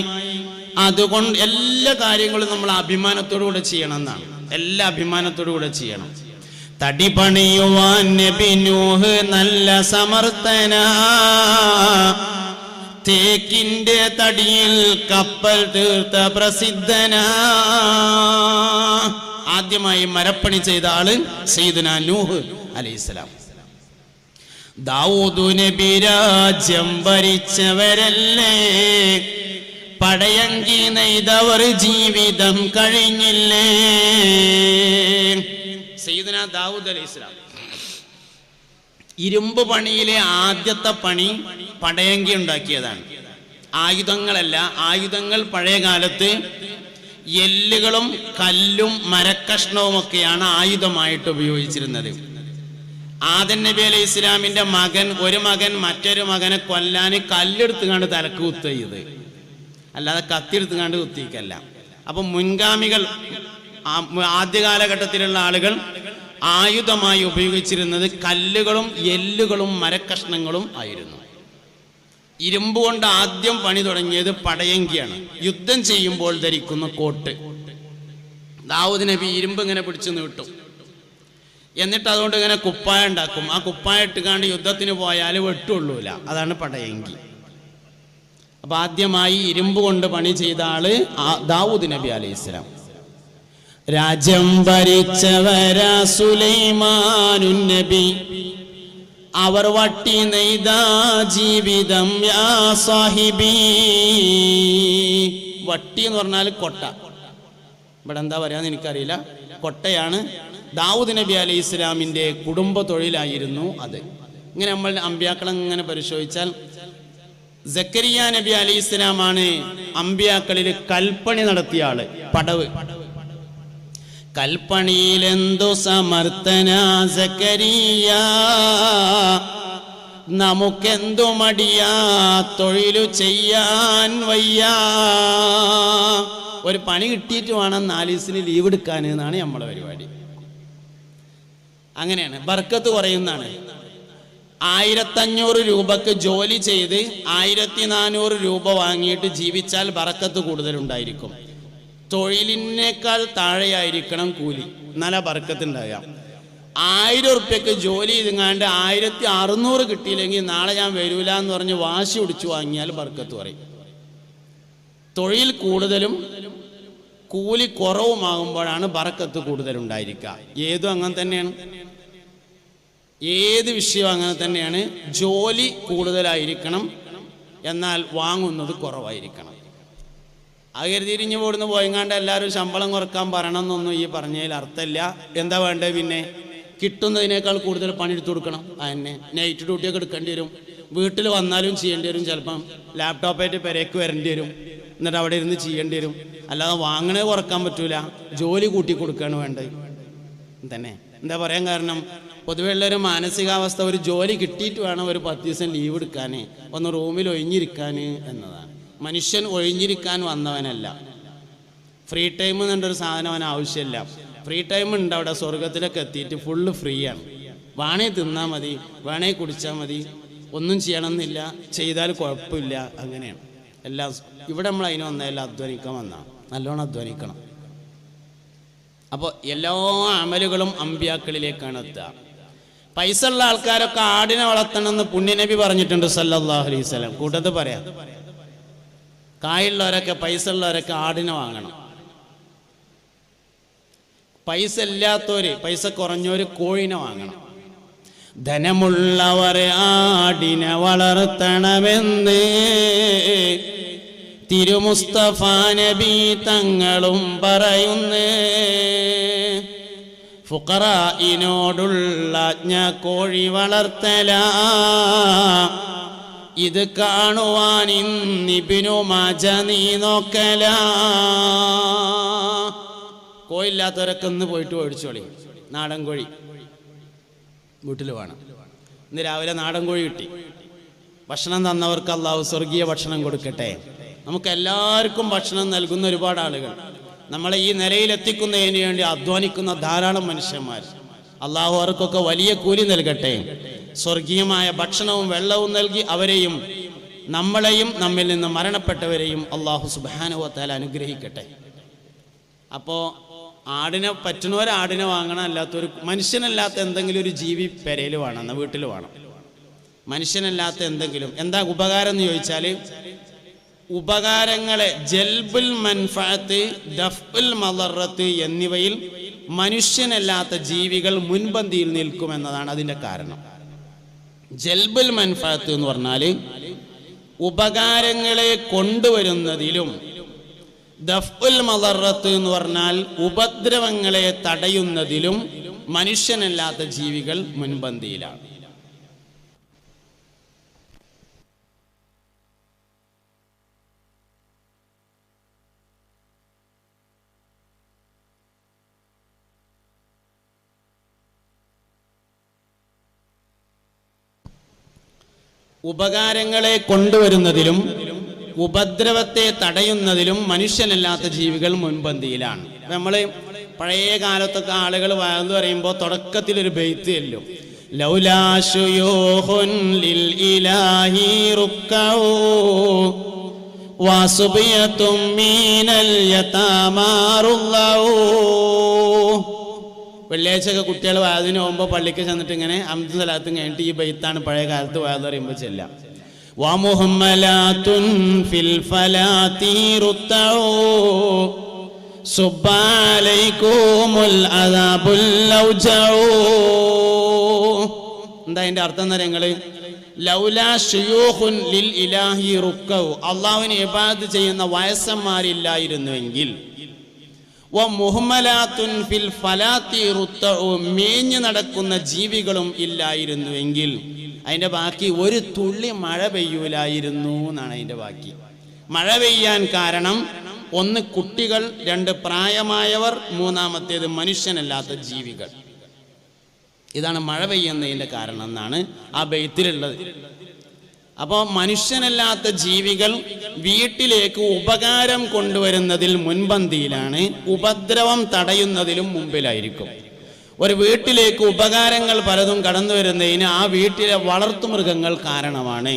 അതുകൊണ്ട് എല്ലാ കാര്യങ്ങളും നമ്മൾ അഭിമാനത്തോടു കൂടെ ചെയ്യണം എന്നാണ്. എല്ലാ അഭിമാനത്തോടു കൂടെ ചെയ്യണം. തടി പണിയുവാൻ നബി നൂഹ് നല്ല സമർത്ഥന, തേക്കിന്റെ തടിയിൽ കപ്പൽ തീർത്ത പ്രസിദ്ധന. ആദ്യമായി മരപ്പണി ചെയ്ത ആള് സയ്യിദുനാ നൂഹ് അലൈഹിസ്സലാം. ദാവൂദ് നബി രാജ്യം ഭരിച്ചവരല്ലേ, പടയങ്കി നെയ്തവർ ജീവിതം കഴിഞ്ഞില്ലേ. സയ്യിദുനാ ദാവൂദ് അലൈഹിസ്സലാം ഇരുമ്പ് പണിയിലെ ആദ്യത്തെ പണി പടയങ്കി ഉണ്ടാക്കിയതാണ്. ആയുധങ്ങളല്ല. ആയുധങ്ങൾ പഴയ കാലത്ത് എല്ലുകളും കല്ലും മരക്കഷ്ണവും ഒക്കെയാണ് ആയുധമായിട്ട് ഉപയോഗിച്ചിരുന്നത്. ആദം നബി അലൈഹി ഇസ്ലാമിന്റെ ഒരു മകൻ മറ്റൊരു മകനെ കൊല്ലാൻ കല്ലെടുത്തുകാണ്ട് തലക്ക് കുത്തുക ചെയ്ത്, അല്ലാതെ കത്തിയെടുത്തുകാണ്ട് കുത്തിക്കല്ല. അപ്പൊ മുൻഗാമികൾ, ആദ്യ കാലഘട്ടത്തിലുള്ള ആളുകൾ ആയുധമായി ഉപയോഗിച്ചിരുന്നത് കല്ലുകളും എല്ലുകളും മരക്കഷ്ണങ്ങളും ആയിരുന്നു. ഇരുമ്പ് കൊണ്ട് ആദ്യം പണി തുടങ്ങിയത് പടയങ്കിയാണ്. യുദ്ധം ചെയ്യുമ്പോൾ ധരിക്കുന്ന കോട്ട്. ദാവൂദ് നബി ഇരുമ്പ് ഇങ്ങനെ പിടിച്ചു നീട്ടും. എന്നിട്ട് അതുകൊണ്ട് ഇങ്ങനെ കുപ്പായ ഉണ്ടാക്കും. ആ കുപ്പായ ഇട്ടുകാണ്ട് യുദ്ധത്തിന് പോയാൽ വെട്ടുള്ളൂല. അതാണ് പടയങ്കി. അപ്പൊ ആദ്യമായി ഇരുമ്പ് കൊണ്ട് പണി ചെയ്ത ആള് ദാവൂദ് നബി അലൈഹിസ്സലാം. രാജ്യം ഭരിച്ചവരാ സുലൈമാനുൻ നബി, അവർ വട്ടി നെയ്ത ജീവിതം യാ സാഹിബി. വട്ടി എന്ന് പറഞ്ഞാൽ കൊട്ട. ഇവിടെ എന്താ പറയാന്ന് എനിക്കറിയില്ല. കൊട്ടയാണ്. ദാവൂദ് നബി അലൈഹി ഇസ്ലാമിൻ്റെ കുടുംബ തൊഴിലായിരുന്നു അത്. ഇങ്ങനെ നമ്മൾ അമ്പിയാക്കളെ ഇങ്ങനെ പരിശോധിച്ചാൽ സക്കരിയ നബി അലൈഹി ഇസ്ലാമാണ് അമ്പിയാക്കളിൽ കൽപ്പണി നടത്തിയ ആള്. പടവ് കൽപ്പണിയിലെന്തു സമർത്ഥന സക്കരിയ, നമുക്കെന്തു മടിയാ തൊഴിലു ചെയ്യാൻ വയ്യ. ഒരു പണി കിട്ടിയിട്ട് വേണം 4 ദിവസത്തിന് ലീവ് എടുക്കാൻ എന്നാണ് നമ്മളെ പരിപാടി. അങ്ങനെയാണ്. ബർക്കത്ത് കുറയുന്നതാണ്. 1500 രൂപക്ക് ജോലി ചെയ്ത് 1400 രൂപ വാങ്ങിയിട്ട് ജീവിച്ചാൽ ബർക്കത്ത് കൂടുതലുണ്ടായിരിക്കും. തൊഴിലിനേക്കാൾ താഴെയായിരിക്കണം കൂലി, നല്ല ബർക്കത്ത് ഉണ്ടാകുക. 1000 ഉറുപ്പ്യക്ക് ജോലി ചെയ്തെങ്ങാണ്ട് 1600 കിട്ടിയില്ലെങ്കിൽ നാളെ ഞാൻ വരൂല എന്ന് പറഞ്ഞ് വാശി പിടിച്ചു വാങ്ങിയാൽ ബർക്കത്ത് പറയും. തൊഴിൽ കൂടുതലും കൂലി കുറവുമാകുമ്പോഴാണ് ബറക്കത്ത് കൂടുതലുണ്ടായിരിക്കുക. ഏതും അങ്ങനെ തന്നെയാണ്, ഏത് വിഷയവും അങ്ങനെ തന്നെയാണ്. ജോലി കൂടുതലായിരിക്കണം, എന്നാൽ വാങ്ങുന്നത് കുറവായിരിക്കണം. അത് കരുതിരിഞ്ഞ് പോടുന്ന് പോയങ്ങാണ്ട് എല്ലാവരും ശമ്പളം കുറക്കാൻ പറയണമെന്നൊന്നും ഈ പറഞ്ഞതിൽ അർത്ഥമില്ല. എന്താ വേണ്ടത്? പിന്നെ കിട്ടുന്നതിനേക്കാൾ കൂടുതൽ പണിയെടുത്ത് കൊടുക്കണം. അതന്നെ നൈറ്റ് ഡ്യൂട്ടിയൊക്കെ എടുക്കേണ്ടി വരും. വീട്ടിൽ വന്നാലും ചെയ്യേണ്ടി വരും. ചിലപ്പം ലാപ്ടോപ്പായിട്ട് പെരേക്ക് വരേണ്ടി വരും. എന്നിട്ട് അവിടെ ഇരുന്ന് ചെയ്യേണ്ടി വരും. അല്ലാതെ വാങ്ങണേ കുറക്കാൻ പറ്റൂല, ജോലി കൂട്ടി കൊടുക്കുകയാണ് വേണ്ടത് തന്നെ. എന്താ പറയാൻ കാരണം, പൊതുവെ ഉള്ളൊരു മാനസികാവസ്ഥ ഒരു ജോലി കിട്ടിയിട്ട് വേണം ഒരു 10 ദിവസം ലീവ് എടുക്കാൻ, ഒന്ന് റൂമിൽ ഒഴിഞ്ഞിരിക്കാൻ എന്നതാണ്. മനുഷ്യൻ ഒഴിഞ്ഞിരിക്കാൻ വന്നവനല്ല. ഫ്രീ ടൈം എന്നുള്ളൊരു സാധനം അവന് ആവശ്യമില്ല. ഫ്രീ ടൈം ഉണ്ട് അവിടെ. സ്വർഗത്തിലൊക്കെ എത്തിയിട്ട് ഫുള്ള് ഫ്രീ ആണ്. വേണേ തിന്നാൽ മതി, വേണേ കുടിച്ചാൽ മതി, ഒന്നും ചെയ്യണമെന്നില്ല, ചെയ്താൽ കുഴപ്പമില്ല. അങ്ങനെയാണ് എല്ലാം. ഇവിടെ നമ്മൾ അതിന് വന്നതല്ല, അധ്വാനിക്കാൻ വന്നാണ്. നല്ലോണം അധ്വാനിക്കണം. അപ്പോൾ എല്ലാ അമലുകളും അമ്പിയാക്കളിലേക്കാണ് എത്തുക. പൈസ ഉള്ള ആൾക്കാരൊക്കെ ആടിനെ വളർത്തണമെന്ന് പുണ്യനബി പറഞ്ഞിട്ടുണ്ട് സല്ലല്ലാഹു അലൈഹി വസല്ലം. കൂട്ടത്തിൽ പറയാം, കായുള്ളവരൊക്കെ പൈസ ഉള്ളവരൊക്കെ ആടിനെ വാങ്ങണം. പൈസ ഇല്ലാത്തവര്, പൈസ കുറഞ്ഞവര് കോഴിനെ വാങ്ങണം. ധനമുള്ളവരെ ആടിനെ വളർത്തണമെന്ന് തിരുമുസ്തഫ നബി തങ്ങളും പറയുന്നേ. ഫുഖറായിനോടുള്ള ആജ്ഞ കോഴി വളർത്തല, ഇത് കാണുവാൻ ഇബ്നു മാജ നീ നോക്കല. കോഴില്ലാത്തവരൊക്കെ ഒന്ന് പോയിട്ട് മേടിച്ചോളി. നാടൻ കോഴി വീട്ടിൽ വേണം. ഇന്ന് രാവിലെ നാടൻ കോഴി കിട്ടി. ഭക്ഷണം തന്നവർക്ക് അല്ലാഹു സ്വർഗീയ ഭക്ഷണം കൊടുക്കട്ടെ. നമുക്ക് എല്ലാവർക്കും ഭക്ഷണം നൽകുന്ന ഒരുപാട് ആളുകൾ, നമ്മളെ ഈ നിലയിലെത്തിക്കുന്നതിന് വേണ്ടി അധ്വാനിക്കുന്ന ധാരാളം മനുഷ്യന്മാർ. അല്ലാഹു അവർക്കൊക്കെ വലിയ കൂലി നൽകട്ടെ. സ്വർഗീയമായ ഭക്ഷണവും വെള്ളവും നൽകി അവരെയും നമ്മളെയും നമ്മിൽ നിന്ന് മരണപ്പെട്ടവരെയും അല്ലാഹു സുബ്ഹാനഹു വ തആല അനുഗ്രഹിക്കട്ടെ. അപ്പോൾ ആടിനെ പറ്റുന്നവർ ആടിനെ വാങ്ങണം. അല്ലാത്തൊരു മനുഷ്യനല്ലാത്ത എന്തെങ്കിലും ഒരു ജീവി പെരയിൽ വേണം, വീട്ടിൽ വേണം. മനുഷ്യനല്ലാത്ത എന്തെങ്കിലും. എന്താ ഉപകാരം എന്ന് ചോദിച്ചാൽ, ഉപകാരങ്ങളെ ജൽബുൽ മൻഫഅത്ത്, ദഫ്ഉൽ മളറത്ത് എന്നിവയിൽ മനുഷ്യനല്ലാത്ത ജീവികൾ മുൻപന്തിയിൽ നിൽക്കുമെന്നതാണ് അതിൻ്റെ കാരണം. ജൽബുൽ മൻഫഅത്ത് എന്ന് പറഞ്ഞാൽ ഉപകാരങ്ങളെ കൊണ്ടുവരുന്നതിലും, ദഫ്ഉൽ മളറത്ത് എന്ന് പറഞ്ഞാൽ ഉപദ്രവങ്ങളെ തടയുന്നതിലും മനുഷ്യനല്ലാത്ത ജീവികൾ മുൻപന്തിയിലാണ്. ഉപകാരങ്ങളെ കൊണ്ടുവരുന്നതിലും ഉപദ്രവത്തെ തടയുന്നതിലും മനുഷ്യനല്ലാത്ത ജീവികൾ മുൻപന്തിയിലാണ്. നമ്മൾ പഴയ കാലത്തൊക്കെ ആളുകൾ വാഴ്ന്നു പറയുമ്പോൾ തുടക്കത്തിലൊരു ബെയ്ത്ത് ചെല്ലും, ലൗലാ ശുയൂഖുൻ ലിൽ ഇലാഹി റുക്കഊ വസുബിയതും മിനൽ യതാമാറുല്ലഊ. വെള്ളിയാഴ്ചയൊക്കെ കുട്ടികൾ വാതിന് പോകുമ്പോൾ പള്ളിക്ക് ചെന്നിട്ട് ഇങ്ങനെ അംദ് സലാത്തും കഴിഞ്ഞിട്ട് ഈ ബെയ്ത്താണ് പഴയ കാലത്ത് വാഴ്ന്നു പറയുമ്പോൾ ചെല്ലാം. വമുഹമ്മലാത്തുൻ ഫിൽ ഫലാത്തി റുത്തഊ സുബ്ബാലൈകുമുൽ അദാബുൽ ലൗജഊ. എന്താ അതിൻ്റെ അർത്ഥം എന്ന് നിങ്ങൾ, ലൗലാ ശുയൂഖുൻ ലിൽ ഇലാഹി റുക്കഊ, അള്ളാഹുവിനെ ഇബാദത്ത് ചെയ്യുന്ന വയസ്സന്മാരില്ലായിരുന്നുവെങ്കിൽ, വമുഹമ്മലാത്തുൻ ഫിൽ ഫലാത്തി റുത്തഊ, മേഞ്ഞു നടക്കുന്ന ജീവികളും ഇല്ലായിരുന്നുവെങ്കിൽ, അതിൻ്റെ ബാക്കി ഒരു തുള്ളി മഴ പെയ്യൂലായിരുന്നു എന്നാണ് അതിൻ്റെ ബാക്കി. മഴ പെയ്യാൻ കാരണം ഒന്ന് കുട്ടികൾ, രണ്ട് പ്രായമായവർ, മൂന്നാമത്തേത് മനുഷ്യനല്ലാത്ത ജീവികൾ. ഇതാണ് മഴ പെയ്യുന്നതിൻ്റെ കാരണം എന്നാണ് ആ ബെയ്ത്തിലുള്ളത്. അപ്പോൾ മനുഷ്യനല്ലാത്ത ജീവികൾ വീട്ടിലേക്ക് ഉപകാരം കൊണ്ടുവരുന്നതിൽ മുൻപന്തിയിലാണ്, ഉപദ്രവം തടയുന്നതിലും മുമ്പിലായിരിക്കും. ഒരു വീട്ടിലേക്ക് ഉപകാരങ്ങൾ പലതും കടന്നു വരുന്നതിന് ആ വീട്ടിലെ വളർത്തുമൃഗങ്ങൾ കാരണമാണ്.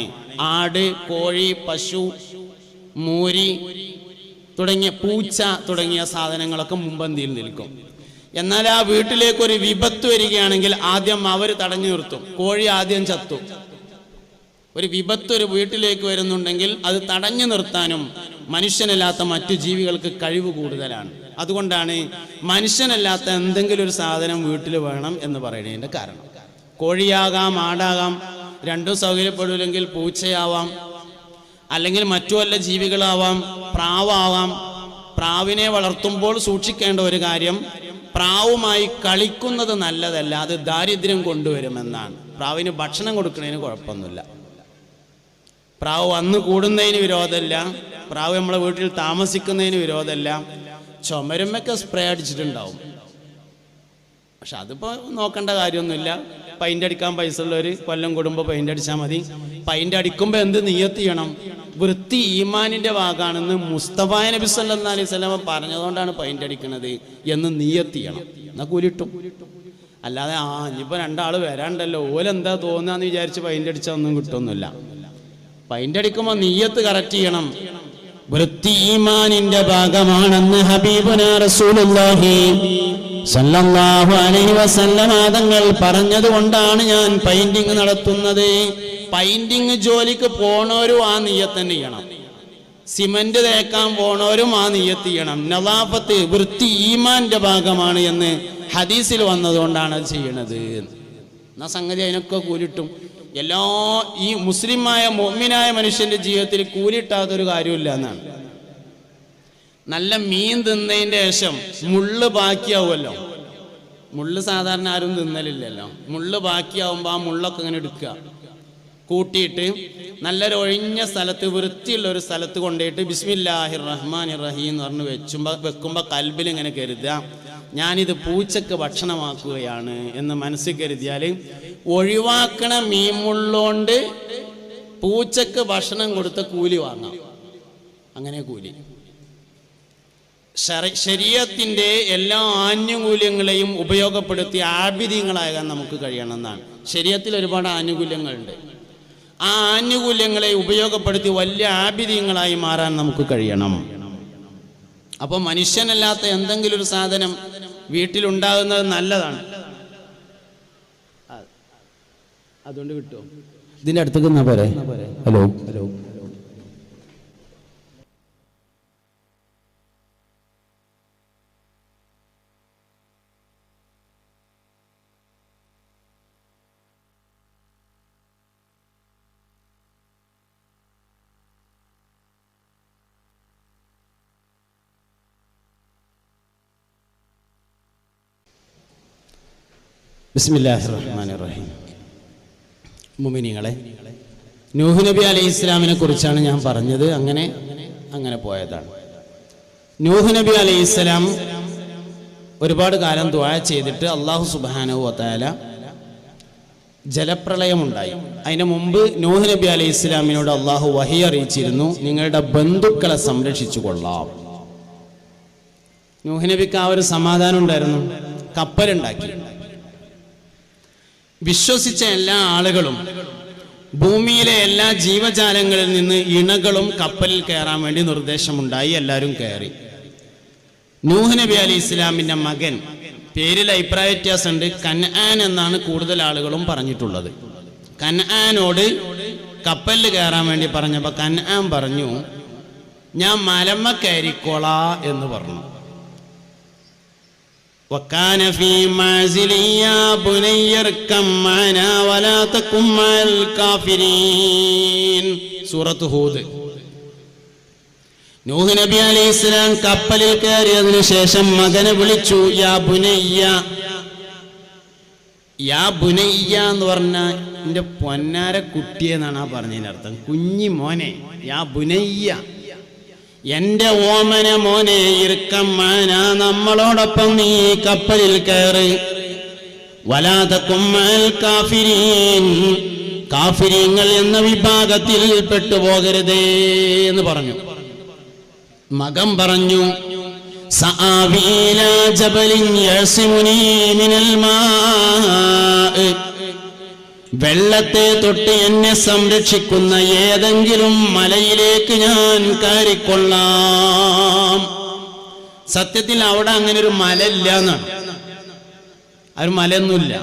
ആട്, കോഴി, പശു, മൂരി തുടങ്ങിയ പൂച്ച തുടങ്ങിയ സാധനങ്ങളൊക്കെ മുൻപന്തിയിൽ നിൽക്കും. എന്നാൽ ആ വീട്ടിലേക്ക് ഒരു വിപത്ത് വരികയാണെങ്കിൽ ആദ്യം അവർ തടഞ്ഞു നിർത്തും. കോഴി ആദ്യം ചത്തു. ഒരു വിപത്ത് ഒരു വീട്ടിലേക്ക് വരുന്നുണ്ടെങ്കിൽ അത് തടഞ്ഞു നിർത്താനും മനുഷ്യനല്ലാത്ത മറ്റു ജീവികൾക്ക് കഴിവ് കൂടുതലാണ്. അതുകൊണ്ടാണ് മനുഷ്യനല്ലാത്ത എന്തെങ്കിലും ഒരു സാധനം വീട്ടിൽ വേണം എന്ന് പറയുന്നതിൻ്റെ കാരണം. കോഴിയാകാം, ആടാകാം, രണ്ടും സൗകര്യപ്പെടില്ലെങ്കിൽ പൂച്ചയാവാം, അല്ലെങ്കിൽ മറ്റു വല്ല ജീവികളാവാം, പ്രാവാവാം. പ്രാവിനെ വളർത്തുമ്പോൾ സൂക്ഷിക്കേണ്ട ഒരു കാര്യം, പ്രാവുമായി കളിക്കുന്നത് നല്ലതല്ല, അത് ദാരിദ്ര്യം കൊണ്ടുവരുമെന്നാണ്. പ്രാവിന് ഭക്ഷണം കൊടുക്കുന്നതിന് കുഴപ്പമൊന്നുമില്ല. പ്രാവ് വന്ന് കൂടുന്നതിന് വിരോധമില്ല, പ്രാവ് നമ്മളെ വീട്ടിൽ താമസിക്കുന്നതിന് വിരോധമില്ല. ചുമരുമൊക്കെ സ്പ്രേ അടിച്ചിട്ടുണ്ടാവും, പക്ഷെ അതിപ്പോൾ നോക്കേണ്ട കാര്യമൊന്നുമില്ല. പെയിൻ്റ് അടിക്കാൻ പൈസ ഉള്ളവർ കൊല്ലം കൂടുമ്പോൾ പെയിൻ്റ് അടിച്ചാൽ മതി. പെയിൻ്റ് അടിക്കുമ്പോൾ എന്ത് നിയ്യത്ത് ചെയ്യണം? വൃത്തി ഈമാനിൻ്റെ ഭാഗമാണെന്ന് മുസ്തഫ നബി സല്ലല്ലാഹു അലൈഹി വസല്ലം പറഞ്ഞതുകൊണ്ടാണ് പെയിൻ്റ് അടിക്കുന്നത് എന്ന് നിയ്യത്ത് ചെയ്യണം. എന്നാൽ കൂലിട്ടും. അല്ലാതെ ഇനിയിപ്പോൾ രണ്ടാൾ വരാണ്ടല്ലോ, ഓലെന്താ തോന്നുകയെന്ന് വിചാരിച്ച് പെയിൻ്റ് അടിച്ചാൽ ഒന്നും കിട്ടുമൊന്നുമില്ല. പെയിൻ്റ് അടിക്കുമ്പോൾ നിയ്യത്ത് കറക്റ്റ് ചെയ്യണം. വൃത്തി ഈമാനിൻ്റെ ഭാഗമാണെന്ന് ഹബീബുനാ റസൂലുള്ളാഹി സല്ലല്ലാഹു അലൈഹി വസല്ലം തങ്ങൾ പറഞ്ഞതുകൊണ്ടാണ് ഞാൻ പെയിന്റിങ് നടത്തുന്നത്. പെയിന്റിങ് ജോലിക്ക് പോണവരും ആ നിയ്യത്ത് തന്നെ ചെയ്യണം. സിമന്റ് തേക്കാൻ പോണവരും ആ നിയ്യത്ത് ചെയ്യണം. നളാഫത്ത് വൃത്തി ഈമാന്റെ ഭാഗമാണ് എന്ന് ഹദീസിൽ വന്നതുകൊണ്ടാണ് അത് ചെയ്യണത്. എന്നാ സംഗതി അതിനൊക്കെ കൂലിട്ടും. എല്ലാ ഈ മുസ്ലിമായ മുഅ്മിനായ മനുഷ്യന്റെ ജീവിതത്തിൽ കൂലിട്ടാത്തൊരു കാര്യമില്ല എന്നാണ്. നല്ല മീൻ തിന്നതിൻ്റെ ശേഷം മുള്ള് ബാക്കിയാവുമല്ലോ. മുള്ള് സാധാരണ ആരും തിന്നലില്ലല്ലോ. മുള്ള് ബാക്കിയാവുമ്പോൾ ആ മുള്ളൊക്കെ ഇങ്ങനെ എടുക്കുക, കൂട്ടിയിട്ട് നല്ലൊരു ഒഴിഞ്ഞ സ്ഥലത്ത്, വൃത്തിയുള്ള ഒരു സ്ഥലത്ത് കൊണ്ടുപോയിട്ട് ബിസ്മില്ലാഹിർ റഹ്മാനിർ റഹീം എന്ന് പറഞ്ഞ് വെക്കുമ്പോൾ കൽബിൽ ഇങ്ങനെ കരുതുക, ഞാനിത് പൂച്ചക്ക് ഭക്ഷണമാക്കുകയാണ് എന്ന് മനസ്സിൽ കരുതിയാൽ ഒഴിവാക്കണ മീൻമുള്ളോണ്ട് പൂച്ചക്ക് ഭക്ഷണം കൊടുത്ത കൂലി വാങ്ങാം. അങ്ങനെ കൂലി. ശരീഅത്തിന്റെ എല്ലാ ആനുകൂല്യങ്ങളെയും ഉപയോഗപ്പെടുത്തി ആബിദീങ്ങളാകാൻ നമുക്ക് കഴിയണമെന്നാണ്. ശരീഅത്തിൽ ഒരുപാട് ആനുകൂല്യങ്ങളുണ്ട്. ആ ആനുകൂല്യങ്ങളെ ഉപയോഗപ്പെടുത്തി വലിയ ആബിദീങ്ങളായി മാറാൻ നമുക്ക് കഴിയണം. അപ്പോൾ മനുഷ്യനല്ലാത്ത എന്തെങ്കിലും ഒരു സാധനം വീട്ടിലുണ്ടാകുന്നത് നല്ലതാണ്. അതുകൊണ്ട് കിട്ടുമോ? ഇതിൻ്റെ അടുത്തേക്ക് എന്നാ പോരെ? Hello hello. ബിസ്മില്ലാഹിർ റഹ്മാനിർ റഹീം. മുഅ്മിനീങ്ങളെ, നൂഹ് നബി അലൈഹി ഇസ്ലാമിനെ കുറിച്ചാണ് ഞാൻ പറഞ്ഞത്. അങ്ങനെ പോയതാണ്. നൂഹ് നബി അലൈഹി ഇസ്ലാം ഒരുപാട് കാലം ദുആ ചെയ്തിട്ട് അല്ലാഹു സുബ്ഹാനഹു വ തആല ജലപ്രളയമുണ്ടായി. അതിന് മുമ്പ് നൂഹ് നബി അലൈഹി ഇസ്ലാമിനോട് അല്ലാഹു വഹി അറിയിച്ചിരുന്നു, നിങ്ങളുടെ ബന്ധുക്കളെ സംരക്ഷിച്ചു കൊള്ളാം. നൂഹ് നബിക്ക് ആ ഒരു സമാധാനം ഉണ്ടായിരുന്നു. കപ്പലുണ്ടാക്കി. വിശ്വസിച്ച എല്ലാ ആളുകളും, ഭൂമിയിലെ എല്ലാ ജീവജാലങ്ങളിൽ നിന്ന് ഇണകളും കപ്പലിൽ കയറാൻ വേണ്ടി നിർദ്ദേശമുണ്ടായി. എല്ലാവരും കയറി. നൂഹ് നബി അലൈഹി ഇസ്ലാമിൻ്റെ മകൻ, പേരിൽ അഭിപ്രായ വ്യത്യാസമുണ്ട്, കൻആൻ എന്നാണ് കൂടുതൽ ആളുകളും പറഞ്ഞിട്ടുള്ളത്. കൻആനോട് കപ്പലിൽ കയറാൻ വേണ്ടി പറഞ്ഞപ്പോൾ കൻആൻ പറഞ്ഞു, ഞാൻ മലമ്മ കയറിക്കോളാ എന്ന് പറഞ്ഞു. وكان في معزل يا بني اركب معنا ولا تكن مع الكافرين. സൂറത്ത് ഹൂദ്. നൂഹ് നബി അലൈഹി ഇസ്ലാം കപ്പലിൽ കയറിയതിനു ശേഷം മകനെ വിളിച്ചു, യാ ബുനയ്യ. യാ ബുനയ്യ എന്ന് പറഞ്ഞാൽ എൻ്റെ പൊന്നാര കുട്ടിയെന്നാണ് ആ പറഞ്ഞതിൻ്റെ അർത്ഥം. കുഞ്ഞി മോനെ, യാ ബുനയ്യ, എന്റെ ഓമന മോനെ, ഇർക്കമ്മാന, നമ്മളോടൊപ്പം നീ കപ്പലിൽ കയറി. വലാ തകും മഅൽ കാഫിരീൻ, കാഫിരീങ്ങൾ എന്ന വിഭാഗത്തിൽ പെട്ടുപോകരുതേ എന്ന് പറഞ്ഞു. മകൻ പറഞ്ഞു, സആവി ഇലാ ജബലിൻ യസിമുനി മിനൽ മാഇ, വെള്ളത്തെ തൊട്ട് എന്നെ സംരക്ഷിക്കുന്ന ഏതെങ്കിലും മലയിലേക്ക് ഞാൻ കയറിക്കൊള്ളാം. സത്യത്തിൽ അവിടെ അങ്ങനെ ഒരു മല ഇല്ല എന്നാണ്. ഒരു മലയൊന്നുമില്ല.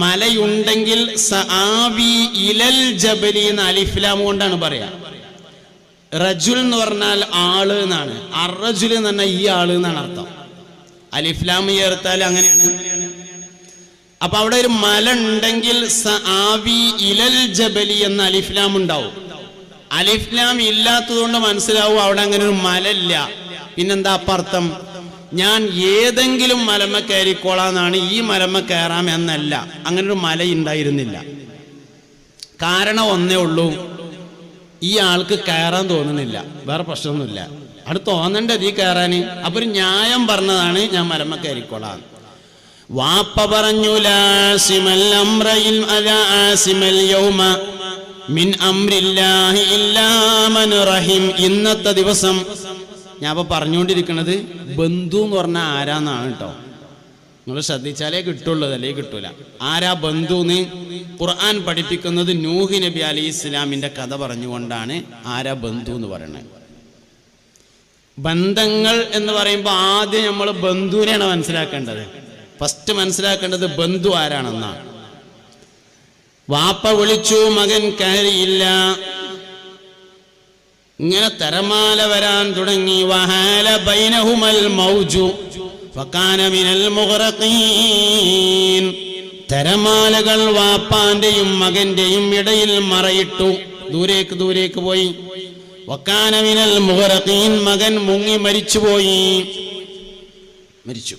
മലയുണ്ടെങ്കിൽ സആവി ഇലൽ ജബലി എന്ന് അലിഫ്ലാം കൊണ്ടാണ് പറയാ. റജുൽ എന്ന് പറഞ്ഞാൽ ആള് എന്നാണ്, അറജുൽ എന്ന് പറഞ്ഞാൽ ഈ ആള് എന്നാണ് അർത്ഥം. അലിഫ്ലാം ചേർത്താൽ അങ്ങനെയാണ്. അപ്പൊ അവിടെ ഒരു മല ഉണ്ടെങ്കിൽ ആവി ഇലൽ ജബലി എന്ന അലിഫ്ലാം ഉണ്ടാവും. അലിഫ്ലാം ഇല്ലാത്തതുകൊണ്ട് മനസ്സിലാവും അവിടെ അങ്ങനെ ഒരു മല ഇല്ല. പിന്നെന്താ അപ്പർത്ഥം? ഞാൻ ഏതെങ്കിലും മലമ കയറിക്കോളാന്നാണ്, ഈ മലമ കയറാം എന്നല്ല. അങ്ങനെ ഒരു മല ഉണ്ടായിരുന്നില്ല. കാരണം ഒന്നേ ഉള്ളൂ, ഈ ആൾക്ക് കയറാൻ തോന്നുന്നില്ല, വേറെ പ്രശ്നമൊന്നുമില്ല. അവിടെ തോന്നണ്ടത് ഈ കയറാന്. അപ്പൊ ഒരു ന്യായം പറഞ്ഞതാണ്, ഞാൻ മലമ കയറിക്കോളാം. വാപ്പ പറഞ്ഞു ലാസിമൽ അംറയിൽ അലാ ആസിമൽ യൗമ മിൻ അംരില്ലാഹി ഇല്ലാ മൻ റഹിം. ഇന്നത്തെ ദിവസം ഞാൻ അപ്പൊ പറഞ്ഞുകൊണ്ടിരിക്കുന്നത് ബന്ധു എന്ന് പറഞ്ഞാൽ ആരാന്നാണ് കേട്ടോ. നിങ്ങൾ ശ്രദ്ധിച്ചാലേ കിട്ടുള്ളൂ, അല്ലേ കിട്ടൂല. ആരാ ബന്ധുന്ന് ഖുർആൻ പഠിപ്പിക്കുന്നത്? നൂഹ് നബി അലൈഹി ഇസ്ലാമിന്റെ കഥ പറഞ്ഞുകൊണ്ടാണ് ആരാ ബന്ധു എന്ന് പറയുന്നത്. ബന്ധങ്ങൾ എന്ന് പറയുമ്പോൾ ആദ്യം നമ്മൾ ബന്ധുവിനെയാണ് മനസ്സിലാക്കേണ്ടത്. ഫസ്റ്റ് മനസ്സിലാക്കേണ്ടത് ബന്ധു ആരാണെന്നാണ്. വാപ്പ വിളിച്ചു, മകൻ കയറിയില്ല. ഇങ്ങനെ തിരമാല വരാൻ തുടങ്ങി. വഹാല ബൈനഹുമൽ മൗജു ഫകാന മിനൽ മുഗ്റഖീൻ. തിരമാലകൾ വാപ്പാന്റെയും മകന്റെയും ഇടയിൽ മറയിട്ടു, ദൂരേക്ക് പോയി. വകാന മിനൽ മുഗ്റഖീൻ. മകൻ മുങ്ങി മരിച്ചുപോയി, മരിച്ചു.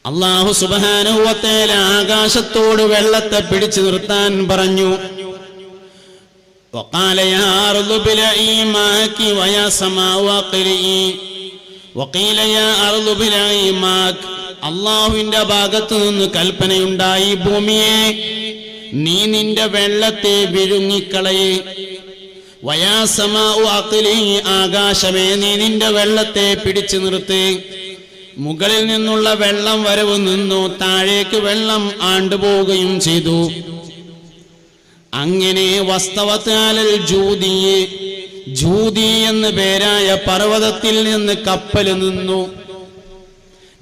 അല്ലാഹു സുബ്ഹാനഹു വ തആല ആകാശത്തോട് വെള്ളത്തെ പിടിച്ചു നിർത്താൻ പറഞ്ഞു. وقال يا أرض ابلعي ماءك ويا سماء أقلعي وقيل يا أرض ابلعي ماءك. അല്ലാഹുവിന്റെ ഭാഗത്തു നിന്ന് കൽപ്പനയുണ്ടായി, ഭൂമിയെ നീ നിന്റെ വെള്ളത്തെ വിഴുങ്ങിക്കളയെ. വയാ സമാഉ അഖ്ലി, ആകാശമേ നീ നിന്റെ വെള്ളത്തെ പിടിച്ചു നിർത്ത്. മുകളിൽ നിന്നുള്ള വെള്ളം വരവ് നിന്നു, താഴേക്ക് വെള്ളം ആണ്ടുപോവുകയും ചെയ്തു. അങ്ങനെ വസ്തവത്താലൽ ജൂദിയെ, ജൂദി എന്ന് പേരായ പർവ്വതത്തിൽ നിന്ന് കപ്പൽ നിന്നു.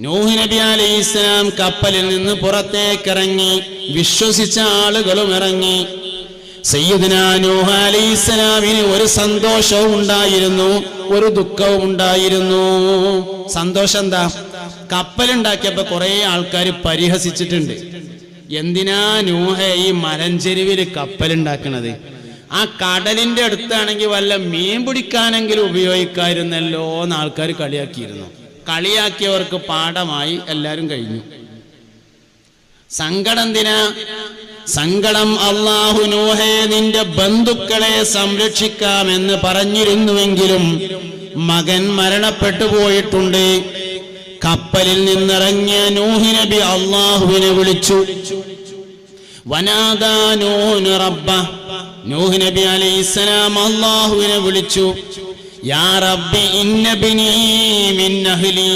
നൂഹ് നബി അലൈഹി ഇസ്ലാം കപ്പലിൽ നിന്ന് പുറത്തേക്കിറങ്ങി. വിശ്വസിച്ച ആളുകളും ഇറങ്ങി. സയ്യിദുനാ നൂഹ് അലൈഹി ഇസ്ലാമിന് ഒരു സന്തോഷവും ഉണ്ടായിരുന്നു, ഒരു ദുഃഖവും ഉണ്ടായിരുന്നു. സന്തോഷം എന്താ? കപ്പലുണ്ടാക്കിയപ്പോ കുറെ ആൾക്കാർ പരിഹസിച്ചിട്ടുണ്ട്. എന്തിനാ നൂഹേ ഈ മലഞ്ചെരുവിൽ കപ്പലുണ്ടാക്കണത്? ആ കടലിന്റെ അടുത്താണെങ്കിൽ വല്ല മീൻ പിടിക്കാനെങ്കിലും ഉപയോഗിക്കായിരുന്നല്ലോ എന്ന് ആൾക്കാർ കളിയാക്കിയിരുന്നു. കളിയാക്കിയവർക്ക് പാഠമായി, എല്ലാരും കഴിഞ്ഞു. സങ്കടം എന്തിനാ? സങ്കടം അല്ലാഹു നൂഹേ നിന്റെ ബന്ധുക്കളെ സംരക്ഷിക്കാമെന്ന് പറഞ്ഞിരുന്നുവെങ്കിലും മകൻ മരണപ്പെട്ടു പോയിട്ടുണ്ട്. കപ്പലിൽ നിന്നിറങ്ങിയ നൂഹ് നബി അല്ലാഹുവിനെ വിളിച്ചു. വനാദാ നൂഹ് റബ്ബ, നൂഹ് നബി അലൈഹിസ്സലാം അല്ലാഹുവിനെ വിളിച്ചു. യാ റബ്ബി ഇന്ന ബിനി മിൻ അഹ്ലി,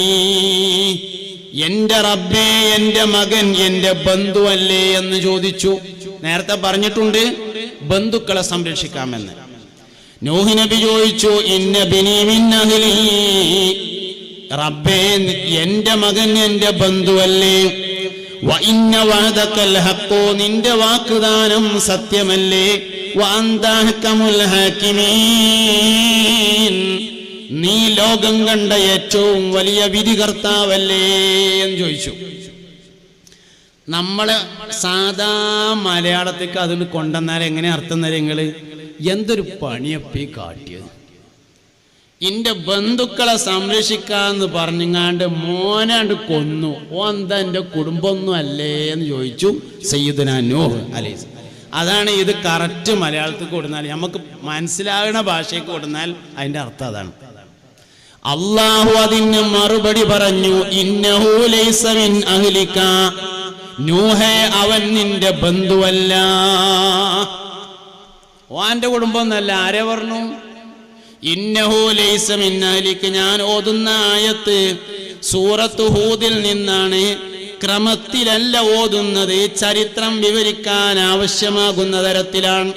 എന്റെ റബ്ബേ എന്റെ മകൻ എന്റെ ബന്ധുവല്ലേ എന്ന് ചോദിച്ചു. നേരത്തെ പറഞ്ഞിട്ടുണ്ട് ബന്ധുക്കളെ സംരക്ഷിക്കാമെന്ന്. നൂഹ് നബി ചോദിച്ചു, ഇന്ന ബിനി മിൻ അഹ്ലി, റബ്ബേ എന്റെ മകൻ എന്റെ ബന്ധുവല്ലേ. വ ഇന്ന വഅദകൽ ഹഖ്, നിന്റെ വാഗ്ദാനം സത്യമല്ലേ. വ അൻത അഹ്കമുൽ ഹാകിമീൻ, നീ ലോകം കണ്ട ഏറ്റവും വലിയ വിധികർത്താവല്ലേ എന്ന് ചോദിച്ചു. നമ്മള് സാധാ മലയാളത്തേക്ക് അതിന് കൊണ്ടുവന്നാൽ എങ്ങനെ അർത്ഥം തരങ്ങള്? എന്തൊരു പണിയപ്പി കാട്ടിയത്. ഇന്റെ ബന്ധുക്കളെ സംരക്ഷിക്കാന്ന് പറഞ്ഞങ്ങാണ്ട് മോനാണ്ട് കൊന്നു. ഓ എന്താ എന്റെ കുടുംബമൊന്നും അല്ലേ എന്ന് ചോദിച്ചു സയ്യിദുനാ നൂഹ് അലൈഹി. അതാണ് ഇത് കറക്റ്റ് മലയാളത്തിൽ കൊടുന്നാൽ, നമുക്ക് മനസ്സിലാകുന്ന ഭാഷയ്ക്ക് കൊടുന്നാൽ അതിന്റെ അർത്ഥം അതാണ്. അല്ലാഹു അതിന് മറുപടി പറഞ്ഞു, ഇന്നഹു ലൈസ മിൻ അഹ്ലിക, നൂഹേ അവൻ നിന്റെ ബന്ധുവല്ല. ഓന്റെ കുടുംബം ഒന്നല്ല. ആരെ പറഞ്ഞു? ഇന്നഹു ലൈസ മിൻ അഹ്ലിക. ഞാൻ ഓതുന്ന ആയത്ത് സൂറത്ത് ഹൂദിൽ നിന്നാണ്. ക്രമത്തിലല്ല ഓതുന്നത്, ചരിത്രം വിവരിക്കാൻ ആവശ്യമാകുന്ന തരത്തിലാണ്.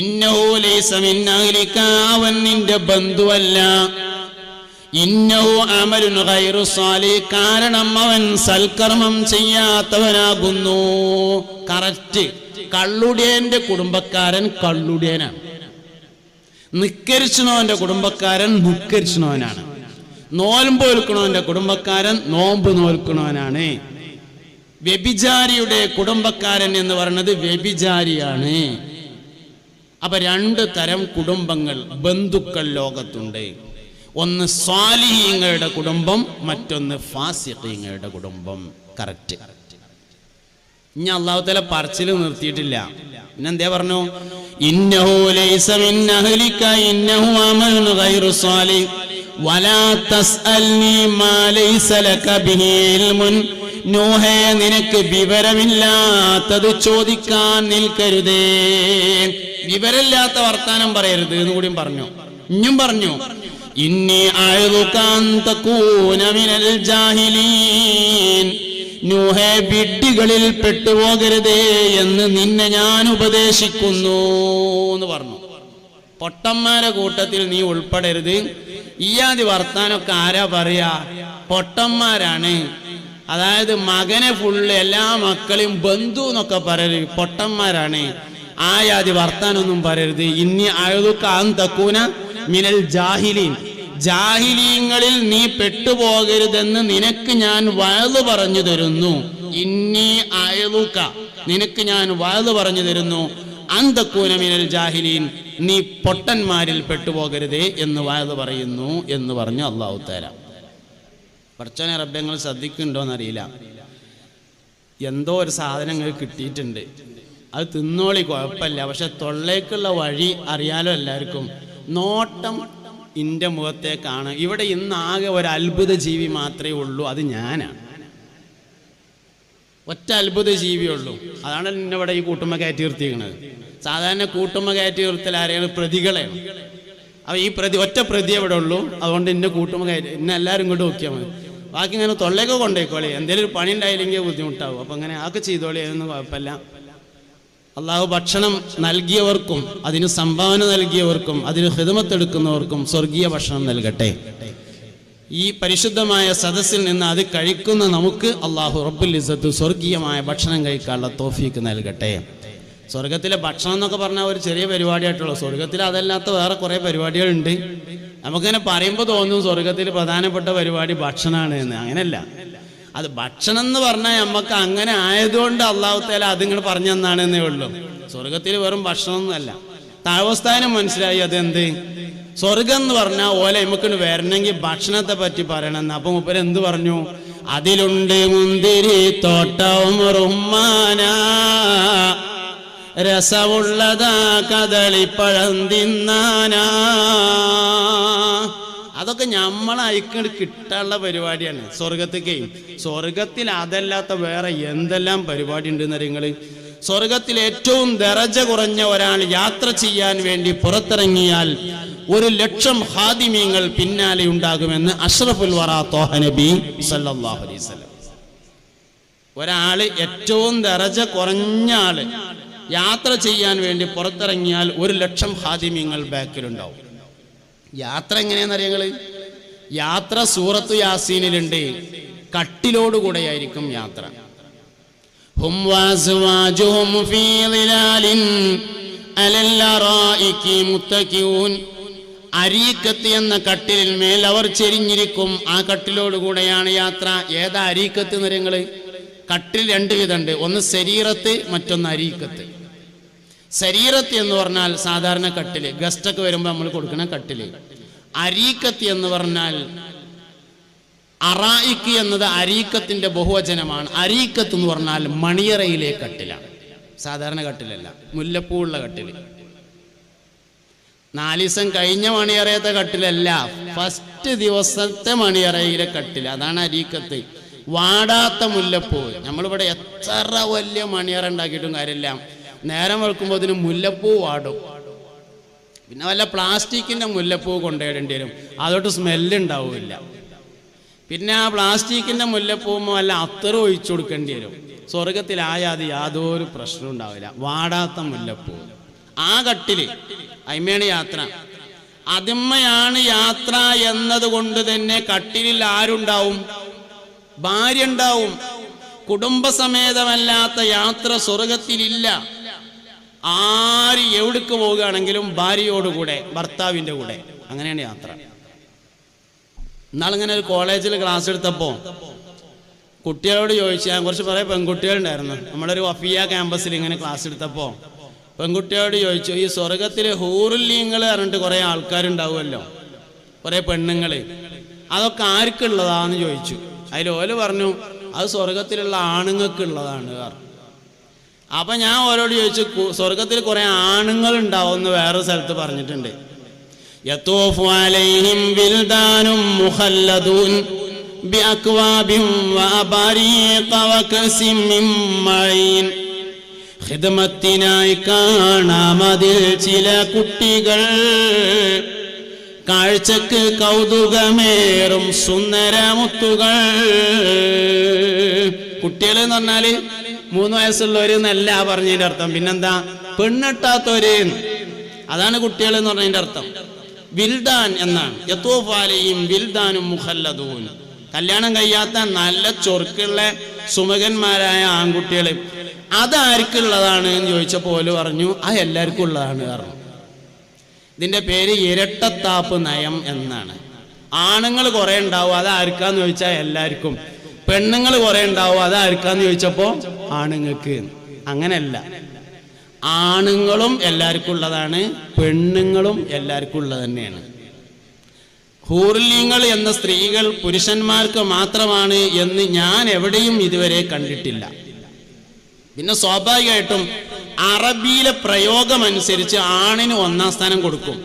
ഇന്നഹു ലൈസ മിൻ അഹ്ലിക, അവൻ നിന്റെ ബന്ധുവല്ല. ഇന്നഹു അമലുൻ ഗൈറു സാലിഹ്, കാരണം അവൻ സൽക്കർമ്മം ചെയ്യാത്തവനാകുന്നു. കറക്റ്റ്. കള്ളുടിയന്റെ കുടുംബക്കാരൻ കള്ളുടിയനാണ്. നിക്കരിച്ചണോന്റെ കുടുംബക്കാരൻ നിക്കരിച്ചണോനാണ്. നോൽമ്പ് നോൽക്കണോന്റെ കുടുംബക്കാരൻ നോമ്പ് നോൽക്കണോനാണ്. വ്യഭിചാരിയുടെ കുടുംബക്കാരൻ എന്ന് പറയുന്നത് വ്യഭിചാരിയാണ്. അപ്പൊ 2 തരം കുടുംബങ്ങൾ, ബന്ധുക്കൾ ലോകത്തുണ്ട്. ഒന്ന് സ്വാലിഹീങ്ങളുടെ കുടുംബം, മറ്റൊന്ന് ഫാസിഖീങ്ങളുടെ കുടുംബം. കറക്റ്റ്. ഇനി അല്ലാഹു തആല പറച്ചിൽ നിർത്തിയിട്ടില്ല. പിന്നെന്തേ പറഞ്ഞു? ഇന്നഹു ലൈസ മിൻ അഹ്ലിക ഇന്നഹു അമലുൻ ഗൈറു സാലിഹ് വലാ തസ്അൽനി മാ ലൈസ ലക ബിഹി ഇൽമുൻ. നൂഹേ, നിനക്ക് വിവരമില്ലാത്തത് ചോദിക്കാൻ നിൽക്കരുതേ. വിവരമില്ലാത്ത വർത്താനം പറയരുത് എന്ന് കൂടിയും പറഞ്ഞു. ഇഞ്ഞും പറഞ്ഞു, ഇന്നി അഅ്ദുക അൻ തകൂന മിനൽ ജാഹിലീൻ. നൂഹേ, വിഡ്ഢികളിൽ പെട്ടുപോകരുതേ എന്ന് നിന്നെ ഞാൻ ഉപദേശിക്കുന്നു എന്ന് പറഞ്ഞു. പൊട്ടന്മാരെ കൂട്ടത്തിൽ നീ ഉൾപ്പെടരുത്. ഈയാദി വർത്താനൊക്കെ ആരാ പറയാ? പൊട്ടന്മാരാണ്. അതായത് മകനെ ഫുള്ള് എല്ലാ മക്കളെയും ബന്ധു എന്നൊക്കെ പറയരുത്, പൊട്ടന്മാരാണ്. ആയാദി വർത്താനൊന്നും പറയരുത്. ഇന്നി അഅ്ദുക അൻ തകൂന മിനൽ ജാഹിലീൻ. ജാഹിലീങ്ങളിൽ നീ പെട്ടുപോകരുതെന്ന് നിനക്ക് ഞാൻ വഅദ് പറഞ്ഞു തരുന്നു. ഇന്നി അഅ്ദുക, നിനക്ക് ഞാൻ വഅദ് പറഞ്ഞു തരുന്നു. അൻ തകൂന മിനൽ ജാഹിലീൻ, നീ പൊട്ടന്മാരിൽ പെട്ടുപോകരുതേ എന്ന് വഅദ് പറയുന്നു എന്ന് പറഞ്ഞു അല്ലാഹു തആല. പടച്ചോനെ റബ്ബേ, നിങ്ങൾ ശ്രദ്ധിക്കുന്നുണ്ടോയെന്നറിയില്ല. എന്തോ ഒരു സാധനങ്ങൾ കിട്ടിയിട്ടുണ്ട്, അത് തിന്നോളി, കുഴപ്പമില്ല. പക്ഷെ തൊള്ളേക്കുള്ള വഴി അറിയാലോ എല്ലാവർക്കും. നോട്ടം എൻ്റെ മുഖത്തേക്കാണ്. ഇവിടെ ഇന്നാകെ ഒരു അത്ഭുത ജീവി മാത്രമേ ഉള്ളൂ, അത് ഞാനാണ്. ഒറ്റ അത്ഭുത ജീവിയുള്ളൂ. അതാണ് എന്നെ ഇവിടെ ഈ കൂട്ടുമ്മ കയറ്റി നിർത്തിയിരിക്കുന്നത്. സാധാരണ കൂട്ടുമ്മ കയറ്റി നിർത്തൽ ആരെയാണ്? പ്രതികളെയാണ്. അപ്പോൾ ഈ ഒറ്റ പ്രതി എവിടെ ഉള്ളൂ. അതുകൊണ്ട് എന്നെ കൂട്ടുമ്മ കയറ്റി, എന്നെ എല്ലാവരും ഇങ്ങോട്ട് നോക്കിയാൽ മതി. ബാക്കി ഇങ്ങനെ തൊള്ളയൊക്കെ കൊണ്ടേക്കോളി. എന്തെങ്കിലും ഒരു പണി ഉണ്ടായില്ലെങ്കിൽ ബുദ്ധിമുട്ടാവും. അപ്പം അങ്ങനെ ആക്കെ ചെയ്തോളി, അതൊന്നും കുഴപ്പമില്ല. അള്ളാഹു ഭക്ഷണം നൽകിയവർക്കും അതിന് സംഭാവന നൽകിയവർക്കും അതിന് ഖിദ്മത്തെടുക്കുന്നവർക്കും സ്വർഗീയ ഭക്ഷണം നൽകട്ടെ. ഈ പരിശുദ്ധമായ സദസ്സിൽ നിന്ന് അത് കഴിക്കുന്ന നമുക്ക് അള്ളാഹു റബ്ബുൽ ഇസ്സത്ത് സ്വർഗീയമായ ഭക്ഷണം കഴിക്കാനുള്ള തൗഫീക്ക് നൽകട്ടെ. സ്വർഗത്തിലെ ഭക്ഷണം എന്നൊക്കെ പറഞ്ഞാൽ ഒരു ചെറിയ പരിപാടിയായിട്ടുള്ളൂ. സ്വർഗത്തിൽ അതല്ലാത്ത വേറെ കുറേ പരിപാടികളുണ്ട്. നമുക്കിങ്ങനെ പറയുമ്പോൾ തോന്നും സ്വർഗത്തിൽ പ്രധാനപ്പെട്ട പരിപാടി ഭക്ഷണമാണ് എന്ന്. അങ്ങനെയല്ല. അത് ഭക്ഷണം എന്ന് പറഞ്ഞാൽ നമുക്ക് അങ്ങനെ ആയതുകൊണ്ട് അല്ലാഹു തആല അതിങ്ങനെ പറഞ്ഞു തന്നാണെന്നേ ഉള്ളൂ. സ്വർഗത്തിൽ വെറും ഭക്ഷണമൊന്നുമല്ല. താഴ്വസ്ഥാനം മനസ്സിലായി അതെന്ത്? സ്വർഗം എന്ന് പറഞ്ഞാൽ ഓലെ നമുക്ക് വരണമെങ്കിൽ ഭക്ഷണത്തെ പറ്റി പറയണമെന്ന്. അപ്പം മൂപ്പര് എന്ത് പറഞ്ഞു? അതിലുണ്ട് മുന്തിരി തോട്ടവും റുമ്മാന, രസമുള്ളതാ കദളിപ്പഴം തിന്നാനാ. അതൊക്കെ നമ്മളയക്കണ്ട് കിട്ടാനുള്ള പരിപാടിയാണ് സ്വർഗത്തേക്ക്. സ്വർഗത്തിൽ അതല്ലാത്ത വേറെ എന്തെല്ലാം പരിപാടി ഉണ്ടെന്ന് നിങ്ങൾ. സ്വർഗത്തിൽ ഏറ്റവും ദറജ കുറഞ്ഞ ഒരാൾ യാത്ര ചെയ്യാൻ വേണ്ടി പുറത്തിറങ്ങിയാൽ 1,00,000 ഹാദിമീങ്ങൾ പിന്നാലെ ഉണ്ടാകുമെന്ന് അഷ്റഫുൽ വറാ ത്വാഹ നബി സല്ലല്ലാഹു അലൈഹി വസല്ലം. ഒരാള് ഏറ്റവും ദറജ കുറഞ്ഞ ആള് യാത്ര ചെയ്യാൻ വേണ്ടി പുറത്തിറങ്ങിയാൽ 1,00,000 ഹാദിമീങ്ങൾ ബാക്കിലുണ്ടാവും. യാത്ര എങ്ങനെയാണെന്നറിയങ്ങള്? യാത്ര സൂറത്തു യാസീനിലുണ്ട്. കട്ടിലോടുകൂടെയായിരിക്കും യാത്ര. ഹും വഅസ്വാജുഹും ഫീ ളിലാലിൻ അലൽ അറായികി മുത്തഖിഊൻ. അരീക്കത്ത് എന്ന കട്ടിലിൽ മേൽ അവർ ചെരിഞ്ഞിരിക്കും. ആ കട്ടിലോടുകൂടെയാണ് യാത്ര. ഏതാ അരീക്കത്ത് എന്നറിയങ്ങള്? കട്ടിൽ 2 വിധമുണ്ട്. ഒന്ന് ശരീരത്ത്, മറ്റൊന്ന് അരീക്കത്ത്. ശരീരത്ത് എന്ന് പറഞ്ഞാൽ സാധാരണ കട്ടില്, ഗസ്റ്റൊക്കെ വരുമ്പോൾ നമ്മൾ കൊടുക്കുന്ന കട്ടില്. അരീക്കത്ത് എന്ന് പറഞ്ഞാൽ, അറായിക്ക് എന്നത് അരീക്കത്തിന്റെ ബഹുവചനമാണ്. അരീക്കത്ത് എന്ന് പറഞ്ഞാൽ മണിയറയിലെ കട്ടിലാണ്. സാധാരണ കട്ടിലല്ല, മുല്ലപ്പൂവുള്ള കട്ടില്. 4 ദിവസം കഴിഞ്ഞ മണിയറയത്തെ കട്ടിലല്ല, ഫസ്റ്റ് ദിവസത്തെ മണിയറയിലെ കട്ടിൽ, അതാണ് അരീക്കത്ത്. വാടാത്ത മുല്ലപ്പൂ. നമ്മളിവിടെ എത്ര വലിയ മണിയറ ഉണ്ടാക്കിയിട്ടും കാര്യമില്ല, നേരം വെളുക്കുമ്പോൾ അതിന് മുല്ലപ്പൂ വാടും. പിന്നെ വല്ല പ്ലാസ്റ്റിക്കിൻ്റെ മുല്ലപ്പൂ കൊണ്ടുപോയിടേണ്ടി വരും, അതോട്ട് സ്മെല്ലുണ്ടാവില്ല. പിന്നെ ആ പ്ലാസ്റ്റിക്കിൻ്റെ മുല്ലപ്പൂവുമ്പോൾ വല്ല അത്തറും ഒഴിച്ചു കൊടുക്കേണ്ടി വരും. സ്വർഗത്തിലായാൽ അത് യാതൊരു പ്രശ്നവും ഉണ്ടാവില്ല. വാടാത്ത മുല്ലപ്പൂ, ആ കട്ടില്, അയിമയാണ് യാത്ര. അതിമ്മയാണ് യാത്ര എന്നതുകൊണ്ട് തന്നെ കട്ടിലിൽ ആരുണ്ടാവും? ഭാര്യ ഉണ്ടാവും. കുടുംബസമേതമല്ലാത്ത യാത്ര സ്വർഗത്തിലില്ല. ആര് എവിടേക്ക് പോവുകയാണെങ്കിലും ഭാര്യയോടുകൂടെ, ഭർത്താവിൻ്റെ കൂടെ, അങ്ങനെയാണ് യാത്ര. ഇന്നാളിങ്ങനെ ഒരു കോളേജിൽ ക്ലാസ് എടുത്തപ്പോൾ കുട്ടികളോട് ചോദിച്ചു, ഞാൻ കുറച്ച് കുറേ പെൺകുട്ടികളുണ്ടായിരുന്നു, നമ്മളൊരു വഫിയ ക്യാമ്പസിൽ ഇങ്ങനെ ക്ലാസ് എടുത്തപ്പോൾ പെൺകുട്ടികളോട് ചോദിച്ചു, ഈ സ്വർഗത്തിൽ ഹൂറുല്ലീങ്ങൾ പറഞ്ഞിട്ട് കുറേ ആൾക്കാരുണ്ടാവുമല്ലോ, കുറേ പെണ്ണുങ്ങൾ, അതൊക്കെ ആർക്കുള്ളതാന്ന് ചോദിച്ചു. അതിൽ ഓല് പറഞ്ഞു അത് സ്വർഗത്തിലുള്ള ആണുങ്ങൾക്കുള്ളതാണ് പറഞ്ഞു. അപ്പം ഞാൻ ഓരോട് ചോദിച്ചു, സ്വർഗത്തിൽ കുറേ ആണുങ്ങൾ ഉണ്ടാവുമെന്ന് വേറെ സ്ഥലത്ത് പറഞ്ഞിട്ടുണ്ട്. യതൂഫു അലൈഹിം വിൽദാനും മുഖല്ലദൂൻ ബിഅക്വാബിൻ വഅബാരീഖ വകസിം മിൻ മഈൻ. ഖിദ്മത്തിനായി കാണാമതിൽ ചില കുട്ടികൾ, കാഴ്ചക്ക് കൗതുകമേറും സുന്ദരമുത്തുകൾ. കുട്ടികൾ എന്ന് പറഞ്ഞാൽ 3 വയസ്സുള്ളവര് എന്നല്ല പറഞ്ഞതിൻ്റെ അർത്ഥം, പിന്നെന്താ, പെണ്ണെട്ടാത്തവര്, അതാണ് കുട്ടികൾ എന്ന് പറഞ്ഞതിൻ്റെ അർത്ഥം. വിൽദാൻ എന്നാണ്. യതൂഫു അലൈഹിം വിൽദാനും മുഖല്ലദൂൻ, കല്യാണം കഴിയാത്ത നല്ല ചൊറുക്കുള്ള സുമകന്മാരായ ആൺകുട്ടികൾ. അതാർക്കുള്ളതാണ് എന്ന് ചോദിച്ചപ്പോൾ ഓല് പറഞ്ഞു അത് എല്ലാവർക്കും ഉള്ളതാണ് പറഞ്ഞു. ഇതിൻ്റെ പേര് ഇരട്ടത്താപ്പ് നയം എന്നാണ്. ആണുങ്ങൾ കുറേ ഉണ്ടാവും, അതാർക്കാന്ന് ചോദിച്ചാൽ എല്ലാവർക്കും. പെണ്ണുങ്ങൾ കുറേ ഉണ്ടാവും, അതാർക്കാന്ന് ചോദിച്ചപ്പോൾ ആണുങ്ങൾക്ക്. അങ്ങനെയല്ല, ആണുങ്ങളും എല്ലാവർക്കും ഉള്ളതാണ്, പെണ്ണുങ്ങളും എല്ലാവർക്കും ഉള്ളത് തന്നെയാണ്. ഹൂർലിങ്ങൾ എന്ന സ്ത്രീകൾ പുരുഷന്മാർക്ക് മാത്രമാണ് എന്ന് ഞാൻ എവിടെയും ഇതുവരെ കണ്ടിട്ടില്ല. പിന്നെ സ്വാഭാവികമായിട്ടും അറബിയിലെ പ്രയോഗം അനുസരിച്ച് ആണിന് 1-ാം സ്ഥാനം കൊടുക്കും,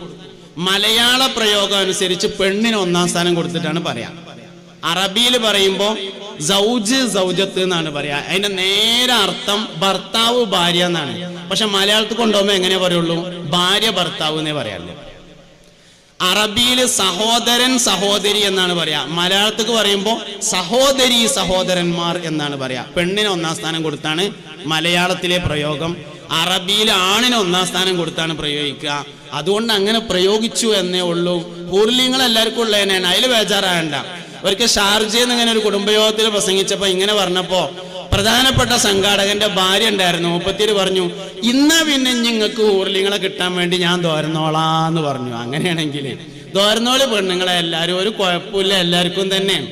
മലയാള പ്രയോഗം അനുസരിച്ച് പെണ്ണിന് 1-ാം സ്ഥാനം കൊടുത്തിട്ടാണ് പറയാം. അറബിയിൽ പറയുമ്പോൾ സൗജ് സൗജത്ത് എന്നാണ് പറയാ, അതിന്റെ നേരെ അർത്ഥം ഭർത്താവ് ഭാര്യ എന്നാണ്. പക്ഷെ മലയാളത്തിൽ കൊണ്ടുപോകുമ്പോൾ എങ്ങനെ പറയുള്ളൂ, ഭാര്യ ഭർത്താവ് എന്നേ പറയാറുള്ളൂ. അറബിയിൽ സഹോദരൻ സഹോദരി എന്നാണ് പറയാ, മലയാളത്തിൽ പറയുമ്പോൾ സഹോദരി സഹോദരന്മാർ എന്നാണ് പറയാ. പെണ്ണിന് 1-ാം സ്ഥാനം കൊടുത്താണ് മലയാളത്തിലെ പ്രയോഗം, അറബിയിൽ ആണിന് 1-ാം സ്ഥാനം കൊടുത്താണ് പ്രയോഗിക്കുക. അതുകൊണ്ട് അങ്ങനെ പ്രയോഗിച്ചു എന്നേ ഉള്ളൂ. ഹൂർലിങ്ങൾ എല്ലാവർക്കും ഉള്ളതന്നെയാണ്, അതിൽ ബേജാറാകണ്ട. ഒരിക്കൽ ഷാർജയിൽ നിന്ന് ഇങ്ങനെ ഒരു കുടുംബയോഗത്തിൽ പ്രസംഗിച്ചപ്പോൾ ഇങ്ങനെ പറഞ്ഞപ്പോൾ പ്രധാനപ്പെട്ട സംഘാടകന്റെ ഭാര്യ ഉണ്ടായിരുന്നു, മുപ്പത്തിര് പറഞ്ഞു, ഇന്നാ പിന്നെ നിങ്ങൾക്ക് ഹൂർലിങ്ങളെ കിട്ടാൻ വേണ്ടി ഞാൻ തോരന്നോളാന്ന് പറഞ്ഞു. അങ്ങനെയാണെങ്കിൽ തോരന്നോളി പെണ്ണുങ്ങളെ എല്ലാവരും, ഒരു കുഴപ്പമില്ല, എല്ലാവർക്കും തന്നെയാണ്.